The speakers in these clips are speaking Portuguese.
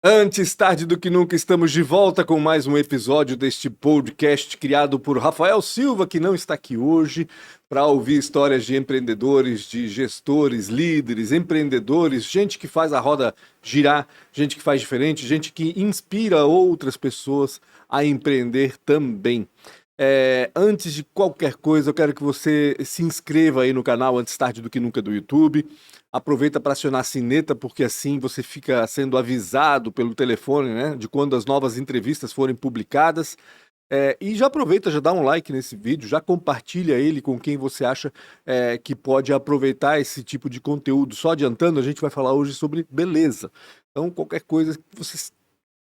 Antes tarde do que nunca, estamos de volta com mais um episódio deste podcast criado por Rafael Silva, que não está aqui hoje, para ouvir histórias de empreendedores, de gestores, líderes, empreendedores, gente que faz a roda girar, gente que faz diferente, gente que inspira outras pessoas a empreender também. Antes de qualquer coisa, eu quero que você se inscreva aí no canal Antes Tarde do Que Nunca do YouTube. Aproveita para acionar a sineta, porque assim você fica sendo avisado pelo telefone, né, de quando as novas entrevistas forem publicadas. E já aproveita, já dá um like nesse vídeo, já compartilha ele com quem você acha que pode aproveitar esse tipo de conteúdo. Só adiantando, a gente vai falar hoje sobre beleza. Então, qualquer coisa que você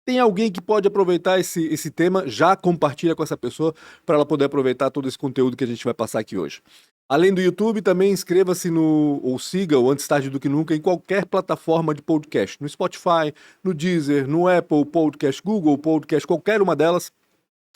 tem alguém que pode aproveitar esse tema, já compartilha com essa pessoa para ela poder aproveitar todo esse conteúdo que a gente vai passar aqui hoje. Além do YouTube, também inscreva-se no, ou siga o Antes Tarde do Que Nunca em qualquer plataforma de podcast, no Spotify, no Deezer, no Apple Podcast, Google Podcast, qualquer uma delas.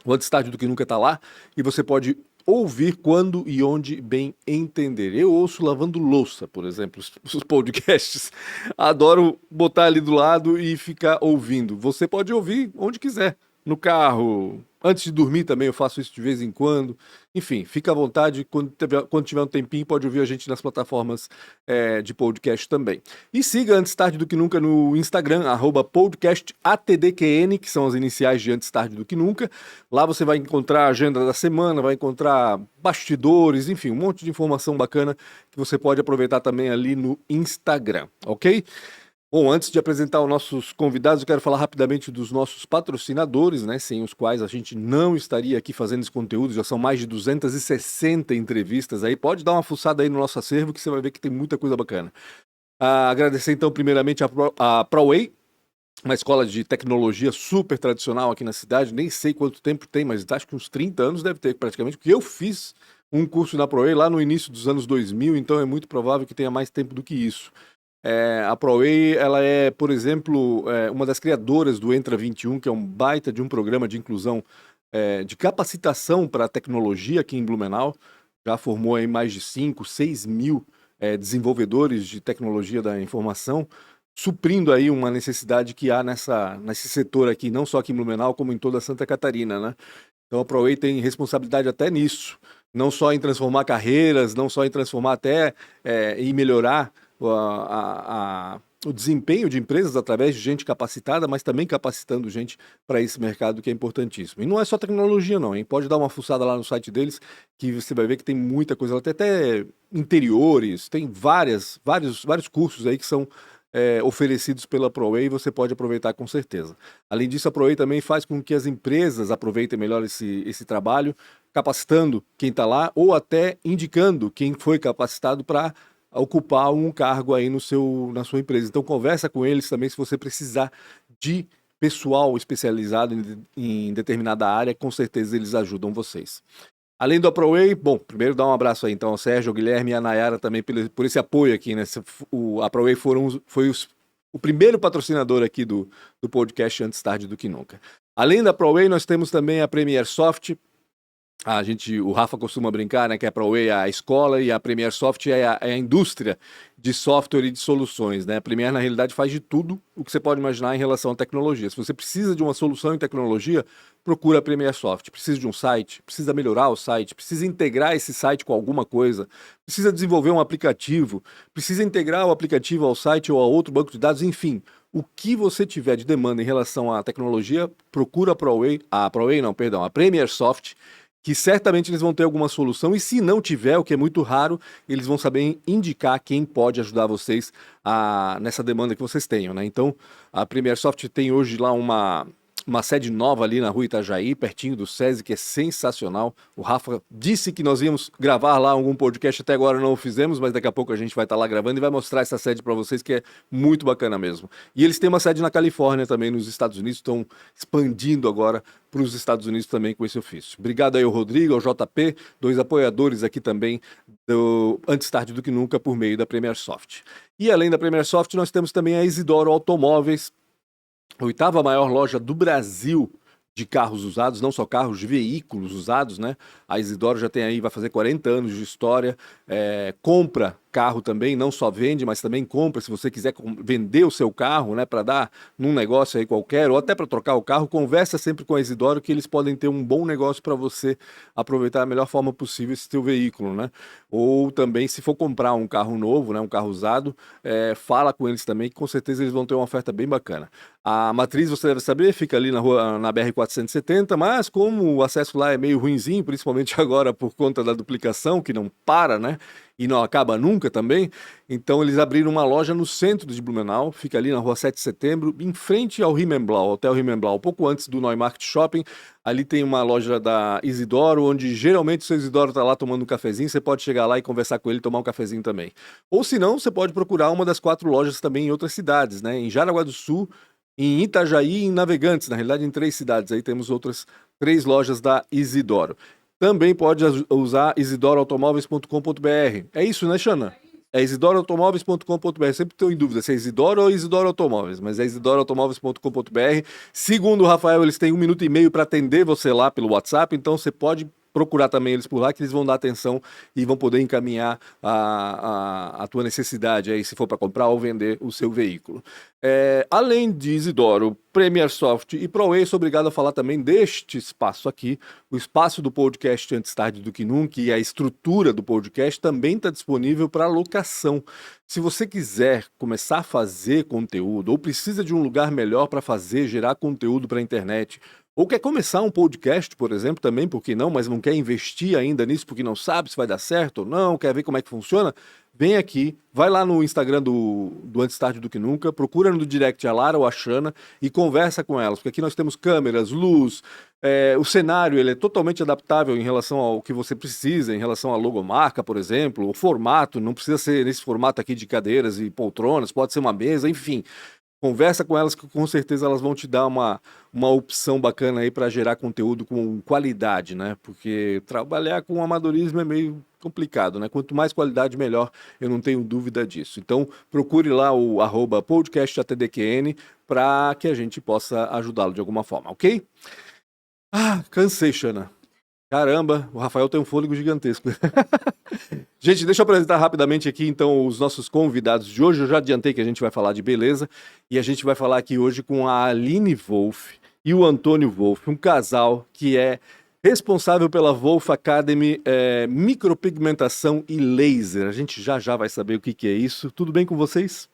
O Antes Tarde do Que Nunca está lá e você pode ouvir quando e onde bem entender. Eu ouço lavando louça, por exemplo, os podcasts. Adoro botar ali do lado e ficar ouvindo. Você pode ouvir onde quiser, no carro, antes de dormir também eu faço isso de vez em quando. Enfim, fica à vontade, quando tiver um tempinho pode ouvir a gente nas plataformas de podcast também. E siga Antes Tarde do Que Nunca no Instagram, @podcastatdqn, que são as iniciais de Antes Tarde do Que Nunca. Lá você vai encontrar a agenda da semana, vai encontrar bastidores, enfim, um monte de informação bacana que você pode aproveitar também ali no Instagram, ok? Bom, antes de apresentar os nossos convidados, eu quero falar rapidamente dos nossos patrocinadores, né, sem os quais a gente não estaria aqui fazendo esse conteúdo. Já são mais de 260 entrevistas aí. Pode dar uma fuçada aí no nosso acervo que você vai ver que tem muita coisa bacana. Agradecer então primeiramente a ProWay, uma escola de tecnologia super tradicional aqui na cidade. Nem sei quanto tempo tem, mas acho que uns 30 anos deve ter praticamente, porque eu fiz um curso na ProWay lá no início dos anos 2000, então é muito provável que tenha mais tempo do que isso. A ProWay, ela é, por exemplo, uma das criadoras do Entra 21, que é um baita de um programa de inclusão, de capacitação para a tecnologia aqui em Blumenau. Já formou aí mais de 5, 6 mil desenvolvedores de tecnologia da informação, suprindo aí uma necessidade que há nesse setor aqui, não só aqui em Blumenau, como em toda Santa Catarina, né? Então a ProWay tem responsabilidade até nisso, não só em transformar carreiras, não só em transformar até e melhorar o desempenho de empresas através de gente capacitada, mas também capacitando gente para esse mercado que é importantíssimo. E não é só tecnologia não, hein? Pode dar uma fuçada lá no site deles que você vai ver que tem muita coisa. Ela tem até interiores, tem vários cursos aí que são oferecidos pela ProWay e você pode aproveitar com certeza. Além disso, a ProWay também faz com que as empresas aproveitem melhor esse trabalho, capacitando quem está lá ou até indicando quem foi capacitado para ocupar um cargo aí na sua empresa. Então conversa com eles também se você precisar de pessoal especializado em determinada área, com certeza eles ajudam vocês. Além do ProWay, bom, primeiro dar um abraço aí então ao Sérgio, ao Guilherme e à Nayara também por esse apoio aqui, né? A ProWay foi o primeiro patrocinador aqui do podcast Antes Tarde do Que Nunca. Além da ProWay, nós temos também a Premier Soft. O Rafa costuma brincar, né, que a ProWay é a escola e a Premier Soft é a indústria de software e de soluções, né? A Premier, na realidade, faz de tudo o que você pode imaginar em relação à tecnologia. Se você precisa de uma solução em tecnologia, procura a Premier Soft. Precisa de um site, precisa melhorar o site, precisa integrar esse site com alguma coisa, precisa desenvolver um aplicativo, precisa integrar o aplicativo ao site ou a outro banco de dados, enfim. O que você tiver de demanda em relação à tecnologia, procura a Premier Soft, que certamente eles vão ter alguma solução, e se não tiver, o que é muito raro, eles vão saber indicar quem pode ajudar vocês nessa demanda que vocês tenham, né? Então, a Premier Soft tem hoje lá uma sede nova ali na rua Itajaí, pertinho do SESI, que é sensacional. O Rafa disse que nós íamos gravar lá algum podcast, até agora não o fizemos, mas daqui a pouco a gente vai estar lá gravando e vai mostrar essa sede para vocês, que é muito bacana mesmo. E eles têm uma sede na Califórnia também, nos Estados Unidos, estão expandindo agora para os Estados Unidos também com esse ofício. Obrigado aí ao Rodrigo, ao JP, dois apoiadores aqui também do Antes Tarde do Que Nunca por meio da Premier Soft. E além da Premier Soft, nós temos também a Isidoro Automóveis, a 8ª maior loja do Brasil de carros usados, não só carros, de veículos usados, né? A Isidoro já tem aí, vai fazer 40 anos de história, compra carro também, não só vende, mas também compra. Se você quiser vender o seu carro, né, para dar num negócio aí qualquer, ou até para trocar o carro, conversa sempre com a Isidoro que eles podem ter um bom negócio para você aproveitar da melhor forma possível esse seu veículo, né? Ou também, se for comprar um carro novo, né, um carro usado, fala com eles também, que com certeza eles vão ter uma oferta bem bacana. A matriz, você deve saber, fica ali na BR-470, mas como o acesso lá é meio ruinzinho, principalmente agora por conta da duplicação, que não para, né? E não acaba nunca também. Então eles abriram uma loja no centro de Blumenau, fica ali na rua 7 de setembro, em frente ao Riemenblau, Hotel Riemenblau, um pouco antes do Neumarkt Shopping. Ali tem uma loja da Isidoro, onde geralmente o seu Isidoro está lá tomando um cafezinho, você pode chegar lá e conversar com ele e tomar um cafezinho também. Ou se não, você pode procurar uma das 4 lojas também em outras cidades, né? Em Jaraguá do Sul, em Itajaí e em Navegantes, na realidade em 3 cidades. Aí temos outras 3 lojas da Isidoro. Também pode usar isidoroautomóveis.com.br. É isso, né, Xana? É isidoroautomóveis.com.br. Sempre estou em dúvida se é Isidoro ou Isidoro Automóveis, mas é isidoroautomóveis.com.br. Segundo o Rafael, eles têm 1 minuto e meio para atender você lá pelo WhatsApp, então você pode procurar também eles por lá, que eles vão dar atenção e vão poder encaminhar a tua necessidade aí, se for para comprar ou vender o seu veículo. Além de Isidoro, Premier Soft e ProWay, sou obrigado a falar também deste espaço aqui, o espaço do podcast Antes Tarde do Que Nunca, e a estrutura do podcast também está disponível para locação. Se você quiser começar a fazer conteúdo ou precisa de um lugar melhor para gerar conteúdo para a internet, ou quer começar um podcast, por exemplo, também, por que não, mas não quer investir ainda nisso porque não sabe se vai dar certo ou não, quer ver como é que funciona, vem aqui, vai lá no Instagram do Antes Tarde do Que Nunca, procura no direct a Lara ou a Xana e conversa com elas, porque aqui nós temos câmeras, luz, o cenário ele é totalmente adaptável em relação ao que você precisa, em relação à logomarca, por exemplo, o formato, não precisa ser nesse formato aqui de cadeiras e poltronas, pode ser uma mesa, enfim. Conversa com elas que com certeza elas vão te dar uma opção bacana aí para gerar conteúdo com qualidade, né? Porque trabalhar com amadorismo é meio complicado, né? Quanto mais qualidade, melhor, eu não tenho dúvida disso. Então, procure lá o @podcastatdqn para que a gente possa ajudá-lo de alguma forma, ok? Cansei, Xana. Caramba, o Rafael tem um fôlego gigantesco. Gente, deixa eu apresentar rapidamente aqui, então, os nossos convidados de hoje. Eu já adiantei que a gente vai falar de beleza, e a gente vai falar aqui hoje com a Aline Wolff e o Antônio Wolff, um casal que é responsável pela Wolff Academy Micropigmentação e Laser. A gente já vai saber o que é isso. Tudo bem com vocês?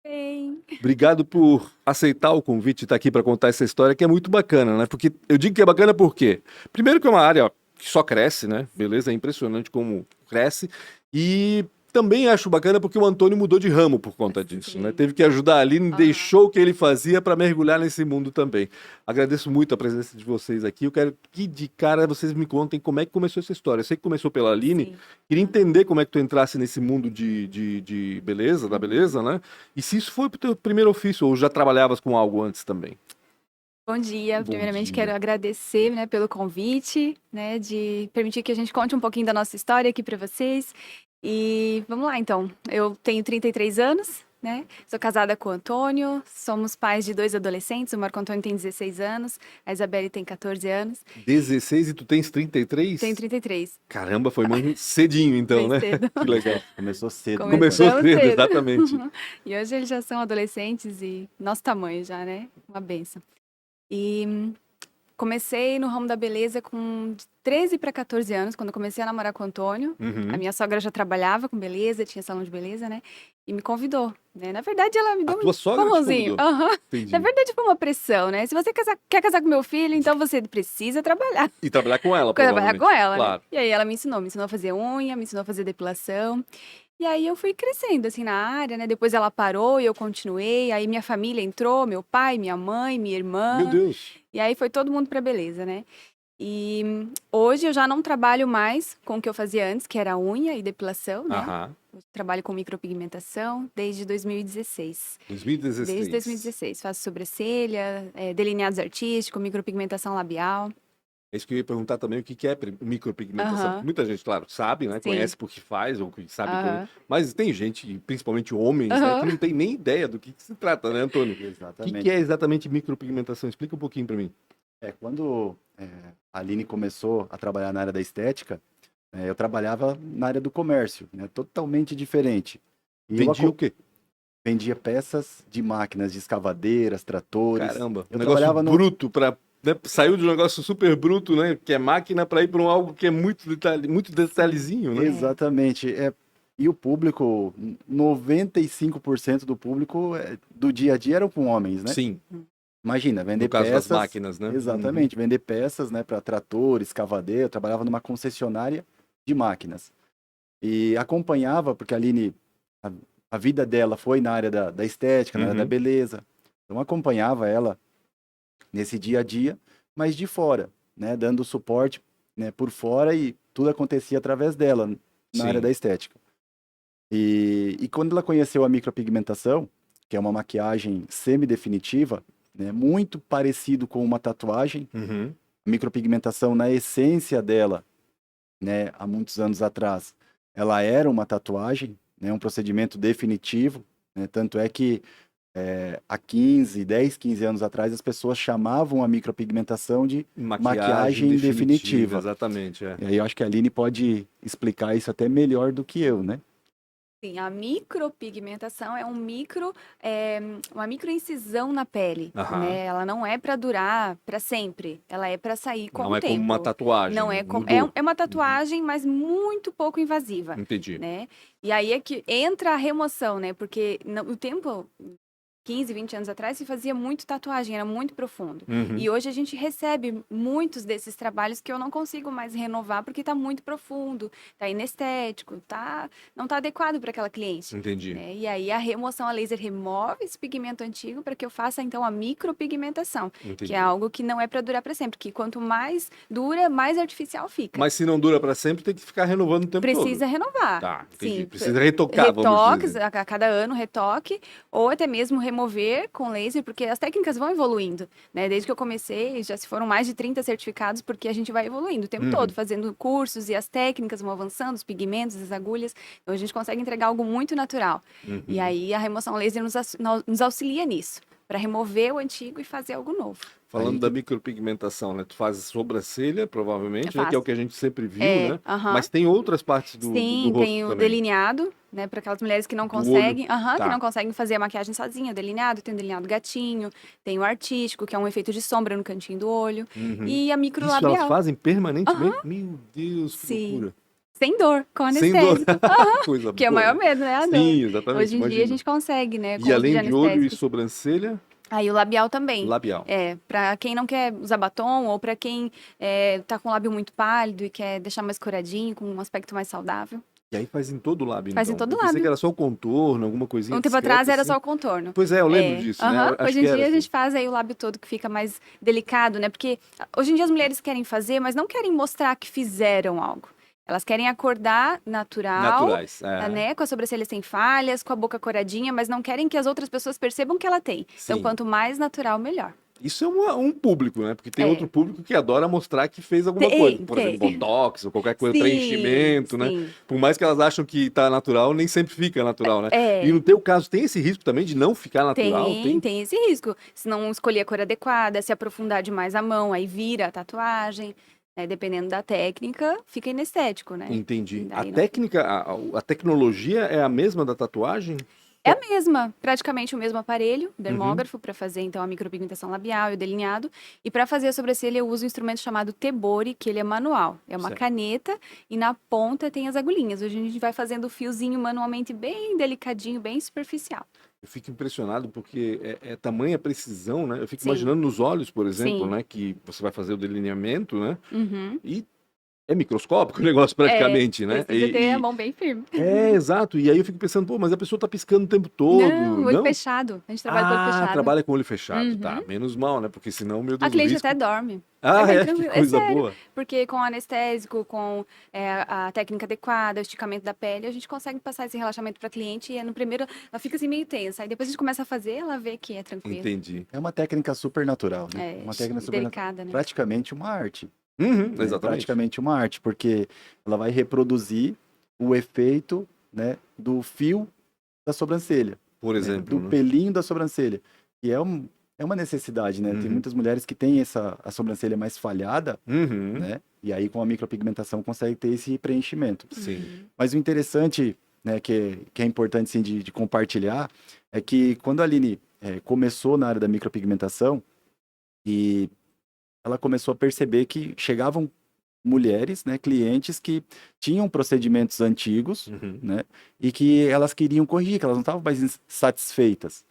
Bem. Obrigado por aceitar o convite e estar aqui para contar essa história, que é muito bacana, né? Porque eu digo que é bacana porque, primeiro que é uma área que só cresce, né? Beleza, é impressionante como cresce. E também acho bacana porque o Antônio mudou de ramo por conta disso, né? Teve que ajudar a Aline, deixou o que ele fazia para mergulhar nesse mundo também. Agradeço muito a presença de vocês aqui. Eu quero que de cara vocês me contem como é que começou essa história. Eu sei que começou pela Aline. Sim. Queria entender como é que tu entrasse nesse mundo de beleza, da beleza, né? E se isso foi pro teu primeiro ofício, ou já trabalhavas com algo antes também? Bom dia. Bom Primeiramente, dia. quero agradecer, né, pelo convite, né, de permitir que a gente conte um pouquinho da nossa história aqui para vocês. E vamos lá, então. Eu tenho 33 anos, né? Sou casada com o Antônio. Somos pais de 2 adolescentes. O Marco Antônio tem 16 anos, a Isabelle tem 14 anos. 16 e tu tens 33? Tenho 33. Caramba, foi mãe cedinho então, Bem né? cedo. Que legal. Começou cedo. Começou Começamos cedo, exatamente. E hoje eles já são adolescentes e nosso tamanho já, né? Uma benção. E comecei no ramo da beleza com 13 para 14 anos, quando eu comecei a namorar com o Antônio. Uhum. A minha sogra já trabalhava com beleza, tinha salão de beleza, né? E me convidou, né? Na verdade, ela me A deu tua um sogra te empurrãozinho. convidou? Aham. Entendi. Na verdade, foi uma pressão, né? Se você quer casar com meu filho, então você precisa trabalhar. E trabalhar com ela, Trabalhar com provavelmente. ela, Claro. né? E aí ela me ensinou a fazer unha, me ensinou a fazer depilação. E aí eu fui crescendo, assim, na área, né? Depois ela parou e eu continuei. Aí minha família entrou, meu pai, minha mãe, minha irmã. Meu Deus. E aí foi todo mundo pra beleza, né? E hoje eu já não trabalho mais com o que eu fazia antes, que era unha e depilação, né? Aham. Eu trabalho com micropigmentação desde 2016. 2016. Desde 2016. Faço sobrancelha, delineados artísticos, micropigmentação labial. É isso que eu ia perguntar também, o que é micropigmentação. Aham. Muita gente, claro, sabe, né? Sim. Conhece porque faz, ou que sabe como. Aham. Mas tem gente, principalmente homens, né, Aham. que não tem nem ideia do que se trata, né, Antônio? O Exatamente. que é exatamente micropigmentação? Explica um pouquinho para mim. Quando a Aline começou a trabalhar na área da estética, Eu trabalhava na área do comércio, né? Totalmente diferente. E eu Vendia o quê? vendia peças de máquinas, de escavadeiras, tratores. Caramba, um Eu negócio trabalhava no... bruto para saiu de um negócio super bruto, né? Que é máquina para ir para algo que é muito detalhezinho, né? Exatamente. E o público, 95% do público do dia a dia eram com homens, né? Sim, Imagina, no vender caso das peças. máquinas, né? Exatamente, vender peças, né, para tratores, escavadeira. Eu trabalhava numa concessionária de máquinas. E acompanhava, porque a Aline, a, a vida dela foi na área da estética, na área da Uhum. beleza. Então acompanhava ela nesse dia a dia, mas de fora, né, dando suporte, né, por fora e tudo acontecia através dela na área Sim. da estética. E quando ela conheceu a micropigmentação, que é uma maquiagem semidefinitiva, né, muito parecido com uma tatuagem, Uhum. a micropigmentação na essência dela, né, há muitos anos atrás, ela era uma tatuagem, né, um procedimento definitivo, né, tanto é que há 15 anos atrás, as pessoas chamavam a micropigmentação de Maquiagem maquiagem definitiva, definitiva. exatamente, é. E aí eu acho que a Aline pode explicar isso até melhor do que eu, né? Sim, a micropigmentação é uma microincisão na pele, Aham. né? Ela não é para durar para sempre, ela é para sair com Não o é como uma tempo. tatuagem, Não é como, mudou. é uma tatuagem, mas muito pouco invasiva, Entendi. né? E aí é que entra a remoção, né? Porque o tempo 15, 20 anos atrás se fazia muito tatuagem, era muito profundo. Uhum. E hoje a gente recebe muitos desses trabalhos que eu não consigo mais renovar porque está muito profundo, está inestético, não está adequado para aquela cliente. Entendi. Né? E aí a remoção a laser remove esse pigmento antigo para que eu faça então a micropigmentação, Entendi. que é algo que não é para durar para sempre, que quanto mais dura, mais artificial fica. Mas se não dura para sempre, tem que ficar renovando o tempo todo. Precisa renovar. Tá, entendi. Sim, Precisa retocar, vamos retoques, dizer. a cada ano retoque, ou até mesmo remover com laser, porque as técnicas vão evoluindo, né? Desde que eu comecei, já se foram mais de 30 certificados, porque a gente vai evoluindo o tempo todo, fazendo cursos e as técnicas vão avançando, os pigmentos, as agulhas, então a gente consegue entregar algo muito natural. E aí a remoção laser nos auxilia nisso, para remover o antigo e fazer algo novo. Falando Aí da que- micropigmentação, né? Tu fazes sobrancelha, provavelmente, Eu né? Que é o faço. que a gente sempre viu, né? Aham. Mas tem outras partes do Sim, rosto tem o também. delineado, né, para aquelas mulheres que não Do olho. conseguem, que Tá. não conseguem fazer a maquiagem sozinha, o delineado, tem o delineado gatinho, tem o artístico, que é um efeito de sombra no cantinho do olho, Uhum. e a Isso elas microlabial. fazem permanentemente? Meu Deus, que Sim. loucura. Sem dor, com Sem dor. anestésico. Coisa Que é o boa. maior medo, né? A dor. Sim, exatamente, Hoje em dia a imagino. gente consegue, né, com E o uso de além de olho e anestésicos. sobrancelha, Aí o labial também. labial. Para quem não quer usar batom ou para quem tá com o lábio muito pálido e quer deixar mais coradinho, com um aspecto mais saudável. E aí faz em todo o lábio, Faz em então. todo Eu pensei lábio. que era só o contorno, alguma coisinha Um tempo discreta, atrás era assim. só o contorno. Pois é, eu lembro disso, né? Eu acho Hoje em que era dia a assim. gente faz aí o lábio todo que fica mais delicado, né? Porque hoje em dia as mulheres querem fazer, mas não querem mostrar que fizeram algo. Elas querem acordar natural, Naturais. né? Com a sobrancelha sem falhas, com a boca coradinha, mas não querem que as outras pessoas percebam que ela tem. Então, Sim. quanto mais natural, melhor. Isso é um público, né? Porque tem É. outro público que adora mostrar que fez alguma Tem, coisa. Por tem. exemplo, botox ou qualquer coisa, Sim, preenchimento, né? sim. Por mais que elas acham que tá natural, nem sempre fica natural, né? É. E no teu caso, tem esse risco também de não ficar natural? Tem esse risco. Se não escolher a cor adequada, se aprofundar demais a mão, aí vira a tatuagem. Né? Dependendo da técnica, fica inestético, né? Entendi. A Daí não técnica, a tecnologia é a mesma da tatuagem? É a mesma, praticamente o mesmo aparelho, dermógrafo, para fazer então a micropigmentação labial e o delineado. E para fazer a sobrancelha eu uso um instrumento chamado Tebori, que ele é manual. É uma Certo. caneta e na ponta tem as agulhinhas. Hoje a gente vai fazendo o fiozinho manualmente bem delicadinho, bem superficial. Eu fico impressionado porque é tamanha precisão, né? Eu fico Sim. imaginando nos olhos, por exemplo, Sim. né? Que você vai fazer o delineamento, né? Uhum. E é microscópico o negócio praticamente, né? Precisa ter a mão bem firme. Exato. E aí eu fico pensando, pô, mas a pessoa tá piscando o tempo todo. Não, olho fechado. A gente trabalha com olho fechado. Trabalha com olho fechado, Uhum. tá. Menos mal, né? Porque senão, meu Deus, A cliente o risco... até dorme. Que bem tranquilo. coisa sério. boa. Porque com o anestésico, com a técnica adequada, o esticamento da pele, a gente consegue passar esse relaxamento para a cliente e no primeiro ela fica assim meio tensa. Aí depois a gente começa a fazer, ela vê que é tranquilo. Entendi. É uma técnica super natural, né? É, Uma técnica super delicada, né? praticamente uma arte. Uhum, Né? exatamente. Praticamente uma arte, porque ela vai reproduzir o efeito, né, do fio da sobrancelha, Por né, exemplo, do né? pelinho da sobrancelha, que é é uma necessidade, né? Tem Uhum. muitas mulheres que têm a sobrancelha mais falhada, Uhum. né? E aí com a micropigmentação consegue ter esse preenchimento. Sim. Mas o interessante, né, que é importante sim, de compartilhar, é que quando a Aline começou na área da micropigmentação, e ela começou a perceber que chegavam mulheres, né, clientes que tinham procedimentos antigos, Uhum. né, e que elas queriam corrigir, que elas não estavam mais satisfeitas.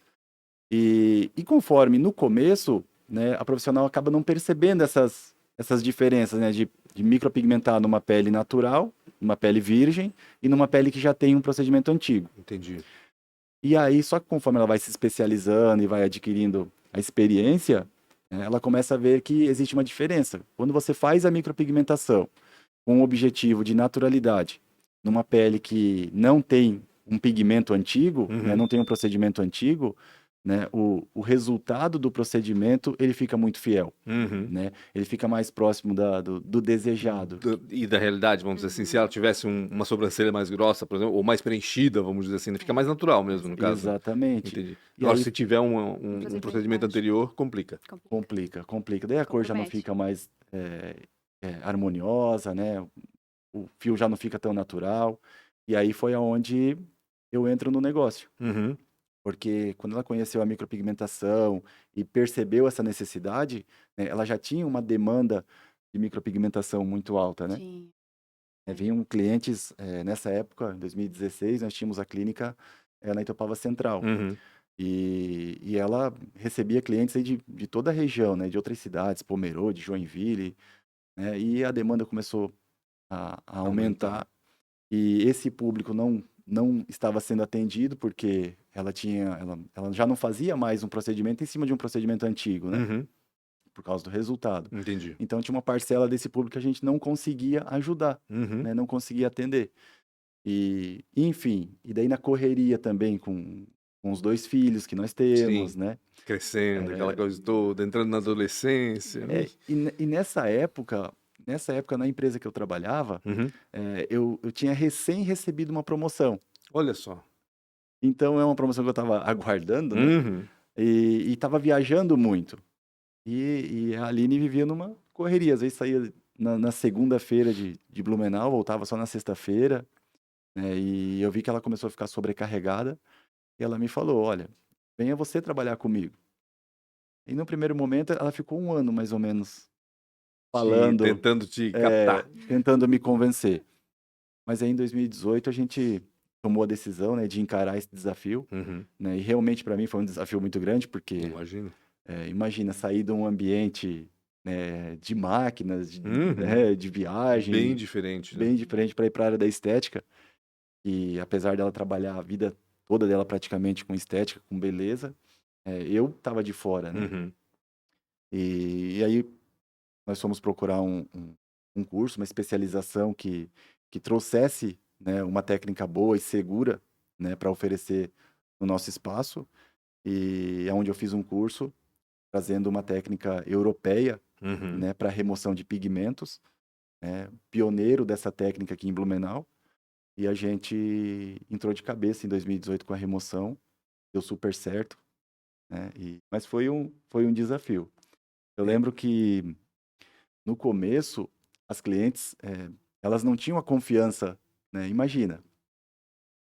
E conforme no começo, né, a profissional acaba não percebendo essas diferenças, né, de micropigmentar numa pele natural, numa pele virgem e numa pele que já tem um procedimento antigo. Entendi. E aí, só que conforme ela vai se especializando e vai adquirindo a experiência, ela começa a ver que existe uma diferença. Quando você faz a micropigmentação com o objetivo de naturalidade, numa pele que não tem um pigmento antigo, né, Uhum. não tem um procedimento antigo, né, o resultado do procedimento ele fica muito fiel, Uhum. né? Ele fica mais próximo do desejado. E da realidade, vamos dizer assim, se ela tivesse uma sobrancelha mais grossa, por exemplo, ou mais preenchida, vamos dizer assim, fica mais natural mesmo, no caso. Exatamente. Entendi. E Agora, aí se tiver um procedimento anterior, complica. complica. Daí a cor já não Compromete. fica mais harmoniosa, né? O fio já não fica tão natural. E aí foi aonde eu entro no negócio. Uhum. Porque quando ela conheceu a micropigmentação e percebeu essa necessidade, né, ela já tinha uma demanda de micropigmentação muito alta, né? Tinha. Vinham clientes, nessa época, em 2016, nós tínhamos a clínica na Itopava Central. Uhum. E ela recebia clientes aí de toda a região, né? De outras cidades, Pomerode, Joinville, né? E a demanda começou a aumentar. E esse público não estava sendo atendido porque ela já não fazia mais um procedimento em cima de um procedimento antigo, né? Uhum. Por causa do resultado. Entendi. Então tinha uma parcela desse público que a gente não conseguia ajudar, Uhum. né? Não conseguia atender. E enfim, e daí na correria também com os 2 filhos que nós temos, Sim. né? Crescendo, aquela coisa toda, entrando na adolescência. E nessa época na empresa que eu trabalhava, Uhum. eu tinha recém recebido uma promoção. Olha só. Então é uma promoção que eu estava aguardando, né? Uhum. E estava viajando muito. E a Aline vivia numa correria. Às vezes saía na segunda-feira de Blumenau, voltava só na sexta-feira, né? E eu vi que ela começou a ficar sobrecarregada. E ela me falou: Olha, venha você trabalhar comigo. E no primeiro momento ela ficou 1 ano mais ou menos falando, Tentando te captar. tentando me convencer. Mas aí em 2018 a gente tomou a decisão, né, de encarar esse desafio, Uhum. né? E realmente para mim foi um desafio muito grande, porque Imagino. imagina sair de um ambiente, né, de máquinas, Uhum. de viagem, Bem diferente, né? bem diferente para ir para a área da estética. E apesar dela trabalhar a vida toda dela praticamente com estética, com beleza, eu tava de fora, né? Uhum. E aí nós fomos procurar um curso, uma especialização que trouxesse, né, uma técnica boa e segura, né, para oferecer no nosso espaço. E é onde eu fiz um curso trazendo uma técnica europeia, Uhum. né, para remoção de pigmentos, né, pioneiro dessa técnica aqui em Blumenau. E a gente entrou de cabeça em 2018 com a remoção, deu super certo, né? Mas foi um desafio. Eu É. lembro que no começo as clientes elas não tinham a confiança, né? Imagina.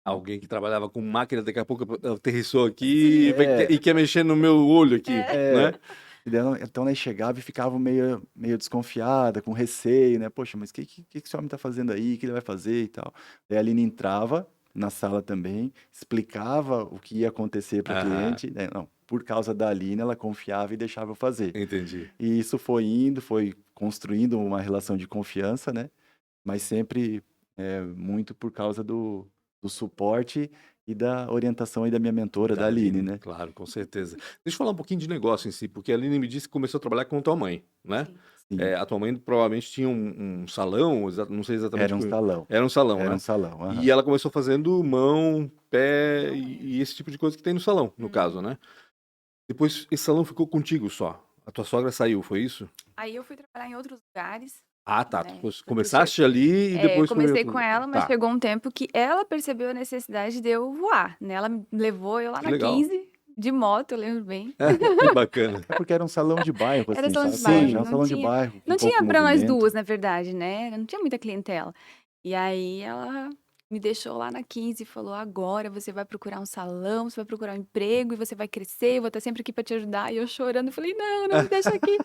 Alguém que trabalhava com máquina, daqui a pouco aterrissou aqui É, e quer mexer no meu olho aqui, é. né? E daí então ela chegava e ficava meio desconfiada, com receio, né? Poxa, mas o que esse homem tá fazendo aí? O que ele vai fazer e tal? Daí a Aline entrava na sala também, explicava o que ia acontecer para a Aham, cliente, né? Não, por causa da Aline, ela confiava e deixava eu fazer. entendi. E isso foi indo, foi construindo uma relação de confiança, né? Mas sempre muito por causa do suporte e da orientação aí da minha mentora, da Da Aline, Aline, né? claro, com certeza. Deixa eu falar um pouquinho de negócio em si, porque a Aline me disse que começou a trabalhar com a tua mãe, né? Sim. Sim, A tua mãe provavelmente tinha um salão, não sei exatamente era um salão. era um salão, Era um né? salão, E aham. ela começou fazendo mão, pé e esse tipo de coisa que tem no salão, no caso, né? Depois esse salão ficou contigo só. A tua sogra saiu, foi isso? Aí eu fui trabalhar em outros lugares, Ah, tá. Tu né? Porque começaste ali e depois foi comecei outro. com ela, mas Tá, chegou um tempo que ela percebeu a necessidade de eu voar, né? Ela me levou eu lá que na legal. 15, de moto, eu lembro bem. Que bacana. É porque era um salão de bairro, Era assim, salão de sabe? bairro, Já um não salão de tinha- bairro, com Não pouco tinha pra nós movimento. duas, na verdade, né? Não tinha muita clientela. E aí ela me deixou lá na 15 e falou: agora você vai procurar um salão, você vai procurar um emprego e você vai crescer, eu vou estar sempre aqui pra te ajudar. E eu chorando, falei: não, não me deixa aqui.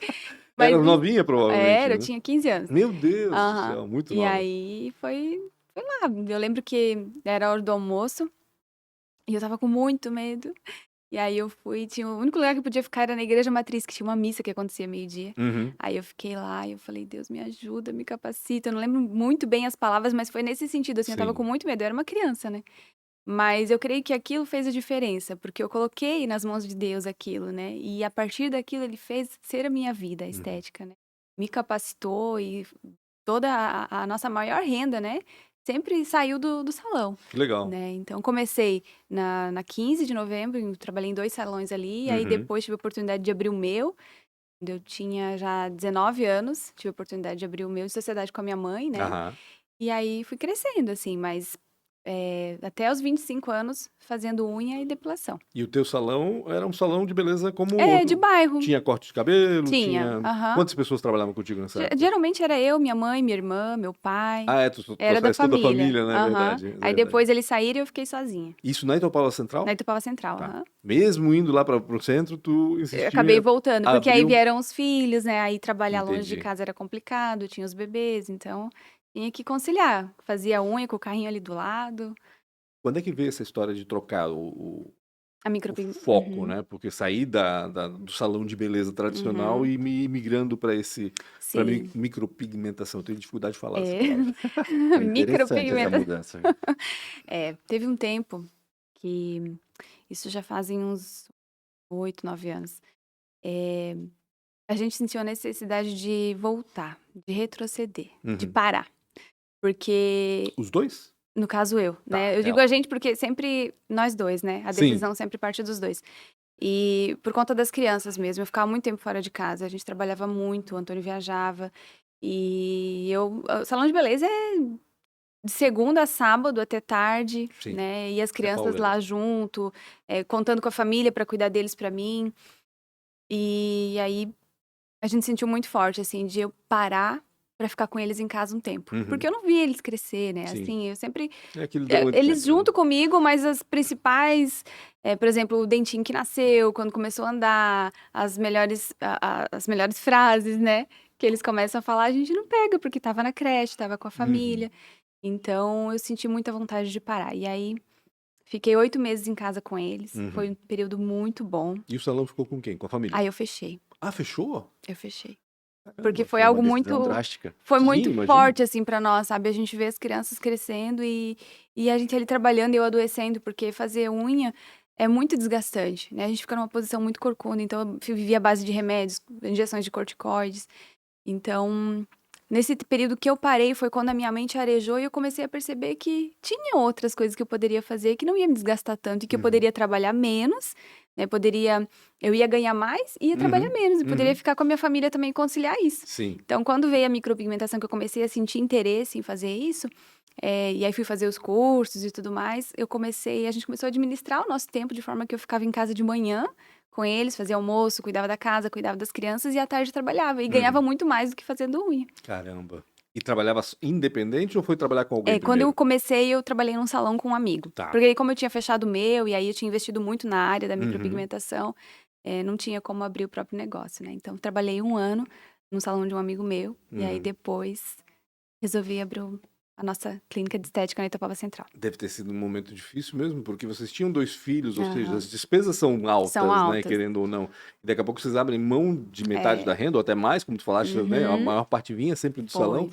Mas Era novinha, provavelmente, era, eu né? tinha 15 anos. Meu Deus do Aham. céu, muito E nova. aí foi lá. Eu lembro que era a hora do almoço e eu tava com muito medo. E aí eu fui, tinha o único lugar que eu podia ficar era na igreja matriz, que tinha uma missa que acontecia meio-dia. Uhum. Aí eu fiquei lá e eu falei: Deus me ajuda, me capacita. Eu não lembro muito bem as palavras, mas foi nesse sentido, assim, eu tava Sim. com muito medo, eu era uma criança, né? Mas eu creio que aquilo fez a diferença, porque eu coloquei nas mãos de Deus aquilo, né? E a partir daquilo ele fez ser a minha vida, a Uhum. estética, né? Me capacitou e toda a nossa maior renda, né? Sempre saiu do salão, Que legal. né? Então comecei na 15 de novembro, eu trabalhei em 2 salões ali, e aí Uhum. depois tive a oportunidade de abrir o meu. Quando eu tinha já 19 anos, tive a oportunidade de abrir o meu em sociedade com a minha mãe, né? Aham. E aí fui crescendo, assim, mas até os 25 anos fazendo unha e depilação. E o teu salão era um salão de beleza como o É, de outro. bairro. Tinha corte de cabelo, Tinha, tinha... aham. Quantas pessoas trabalhavam contigo nessa época? Geralmente era eu, minha mãe, minha irmã, meu pai. Ah, é, tu Era da trouxeste toda a família. família, né? Aham. Verdade, Aí verdade. depois eles saíram e eu fiquei sozinha. Isso na Itopava Central? Na Itupava Central, Tá. aham. Mesmo indo lá para o centro, tu insistiu Eu acabei em voltando, porque aí abrir um... vieram os filhos, né? Aí trabalhar longe de Entendi. casa era complicado, tinha os bebês, então tinha que conciliar. Fazia unha com o carrinho ali do lado, Quando é que veio essa história de trocar a o micropigmentação. foco, né? Porque sair do salão de beleza tradicional e me migrando para Sim. micropigmentação. Eu tenho dificuldade de falar essa É. palavra. É interessante essa Micropigmentação. mudança. Teve um tempo que, isso já fazem uns 8, 9 anos, eh, a gente sentiu a necessidade de voltar, de retroceder, de Uhum. parar. Porque, Os dois? no caso eu, Tá, né? Eu digo ela. a gente porque sempre nós dois, né? A Sim. decisão sempre parte dos dois. E por conta das crianças mesmo, eu ficava muito tempo fora de casa, a gente trabalhava muito, o Antônio viajava. E o salão de beleza é de segunda a sábado até tarde, Sim. né? E as É crianças pauleira. lá junto, contando com a família para cuidar deles para mim. E aí a gente sentiu muito forte, assim, de eu parar para ficar com eles em casa um tempo. Uhum. Porque eu não via eles crescer, né? Sim. Assim, eu sempre. É aquele drama de Eles sempre, né? junto comigo, mas as principais. Por exemplo, o dentinho que nasceu, quando começou a andar, as melhores frases, né? Que eles começam a falar, a gente não pega, porque tava na creche, tava com a família. Então, eu senti muita vontade de parar. E aí, fiquei 8 meses em casa com eles. Uhum. Foi um período muito bom. E o salão ficou com quem? Com a família? Aí eu fechei. Ah, fechou? Eu fechei. Caramba. Porque foi Foi uma algo decisão muito. drástica. Foi Sim, muito imagino. forte, assim, pra nós, sabe? A gente vê as crianças crescendo e a gente ali trabalhando e eu adoecendo, porque fazer unha é muito desgastante, né? A gente fica numa posição muito corcunda, então eu vivia à base de remédios, injeções de corticoides. Então, nesse período que eu parei foi quando a minha mente arejou e eu comecei a perceber que tinha outras coisas que eu poderia fazer que não ia me desgastar tanto e que eu poderia trabalhar menos, né? Eu ia ganhar mais e ia trabalhar menos e poderia ficar com a minha família também e conciliar isso. Sim. Então, quando veio a micropigmentação, que eu comecei a sentir interesse em fazer isso, e aí fui fazer os cursos e tudo mais, a gente começou a administrar o nosso tempo de forma que eu ficava em casa de manhã com eles, fazia almoço, cuidava da casa, cuidava das crianças e à tarde trabalhava. E ganhava muito mais do que fazendo unha. Caramba. E trabalhava independente ou foi trabalhar com alguém Quando eu primeiro? comecei, eu trabalhei num salão com um amigo. Tá. Porque aí, como eu tinha fechado o meu, e aí eu tinha investido muito na área da micropigmentação, não tinha como abrir o próprio negócio, né? Então, trabalhei 1 ano num salão de um amigo meu. E aí, depois, resolvi abrir a nossa clínica de estética na Itopava Central. Deve ter sido um momento difícil mesmo, porque vocês tinham 2 filhos, ou seja, Aham. as despesas são altas, São né, altas. querendo ou não. E daqui a pouco vocês abrem mão de metade da renda, ou até mais, como tu falaste, né, a maior parte vinha sempre do salão.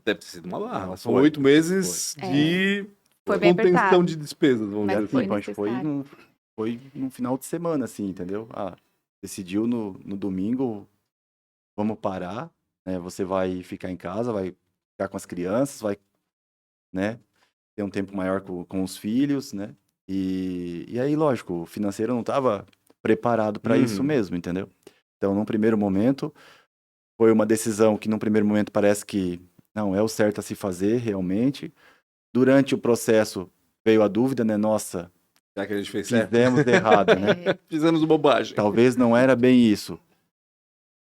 Deve ter sido uma barra. Não, São foi. 8 meses de Foi bem contenção apertado. de despesas, vamos Mas dizer foi assim. Mas foi necessário. foi no final de semana, assim, entendeu? Decidiu no domingo, vamos parar, né? Você vai ficar em casa, vai ficar com as crianças, vai, né? Ter um tempo maior com os filhos, né? E aí, lógico, o financeiro não estava preparado para isso mesmo, entendeu? Então, num primeiro momento, foi uma decisão que num primeiro momento parece que não é o certo a se fazer realmente. Durante o processo veio a dúvida, né? Nossa, Já que a gente fez certo. fizemos errado, né? É, Fizemos bobagem. Talvez não era bem isso,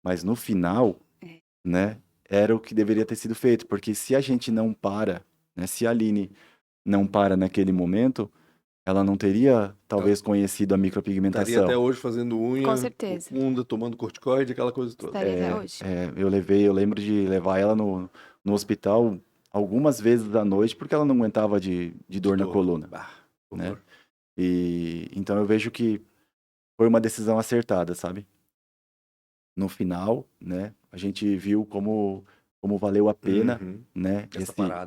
mas no final, É. né, era o que deveria ter sido feito, porque se a gente não para, né, se a Aline não para naquele momento, ela não teria talvez conhecido a Estaria micropigmentação. até hoje fazendo unha, Com certeza. profunda, tomando corticoide, aquela coisa toda. estaria até hoje. Eu lembro de levar ela no hospital algumas vezes à noite, porque ela não aguentava de dor na coluna. Bah, Né? horror. E então eu vejo que foi uma decisão acertada, sabe? No final, né, a gente viu como valeu a pena, Uhum. né,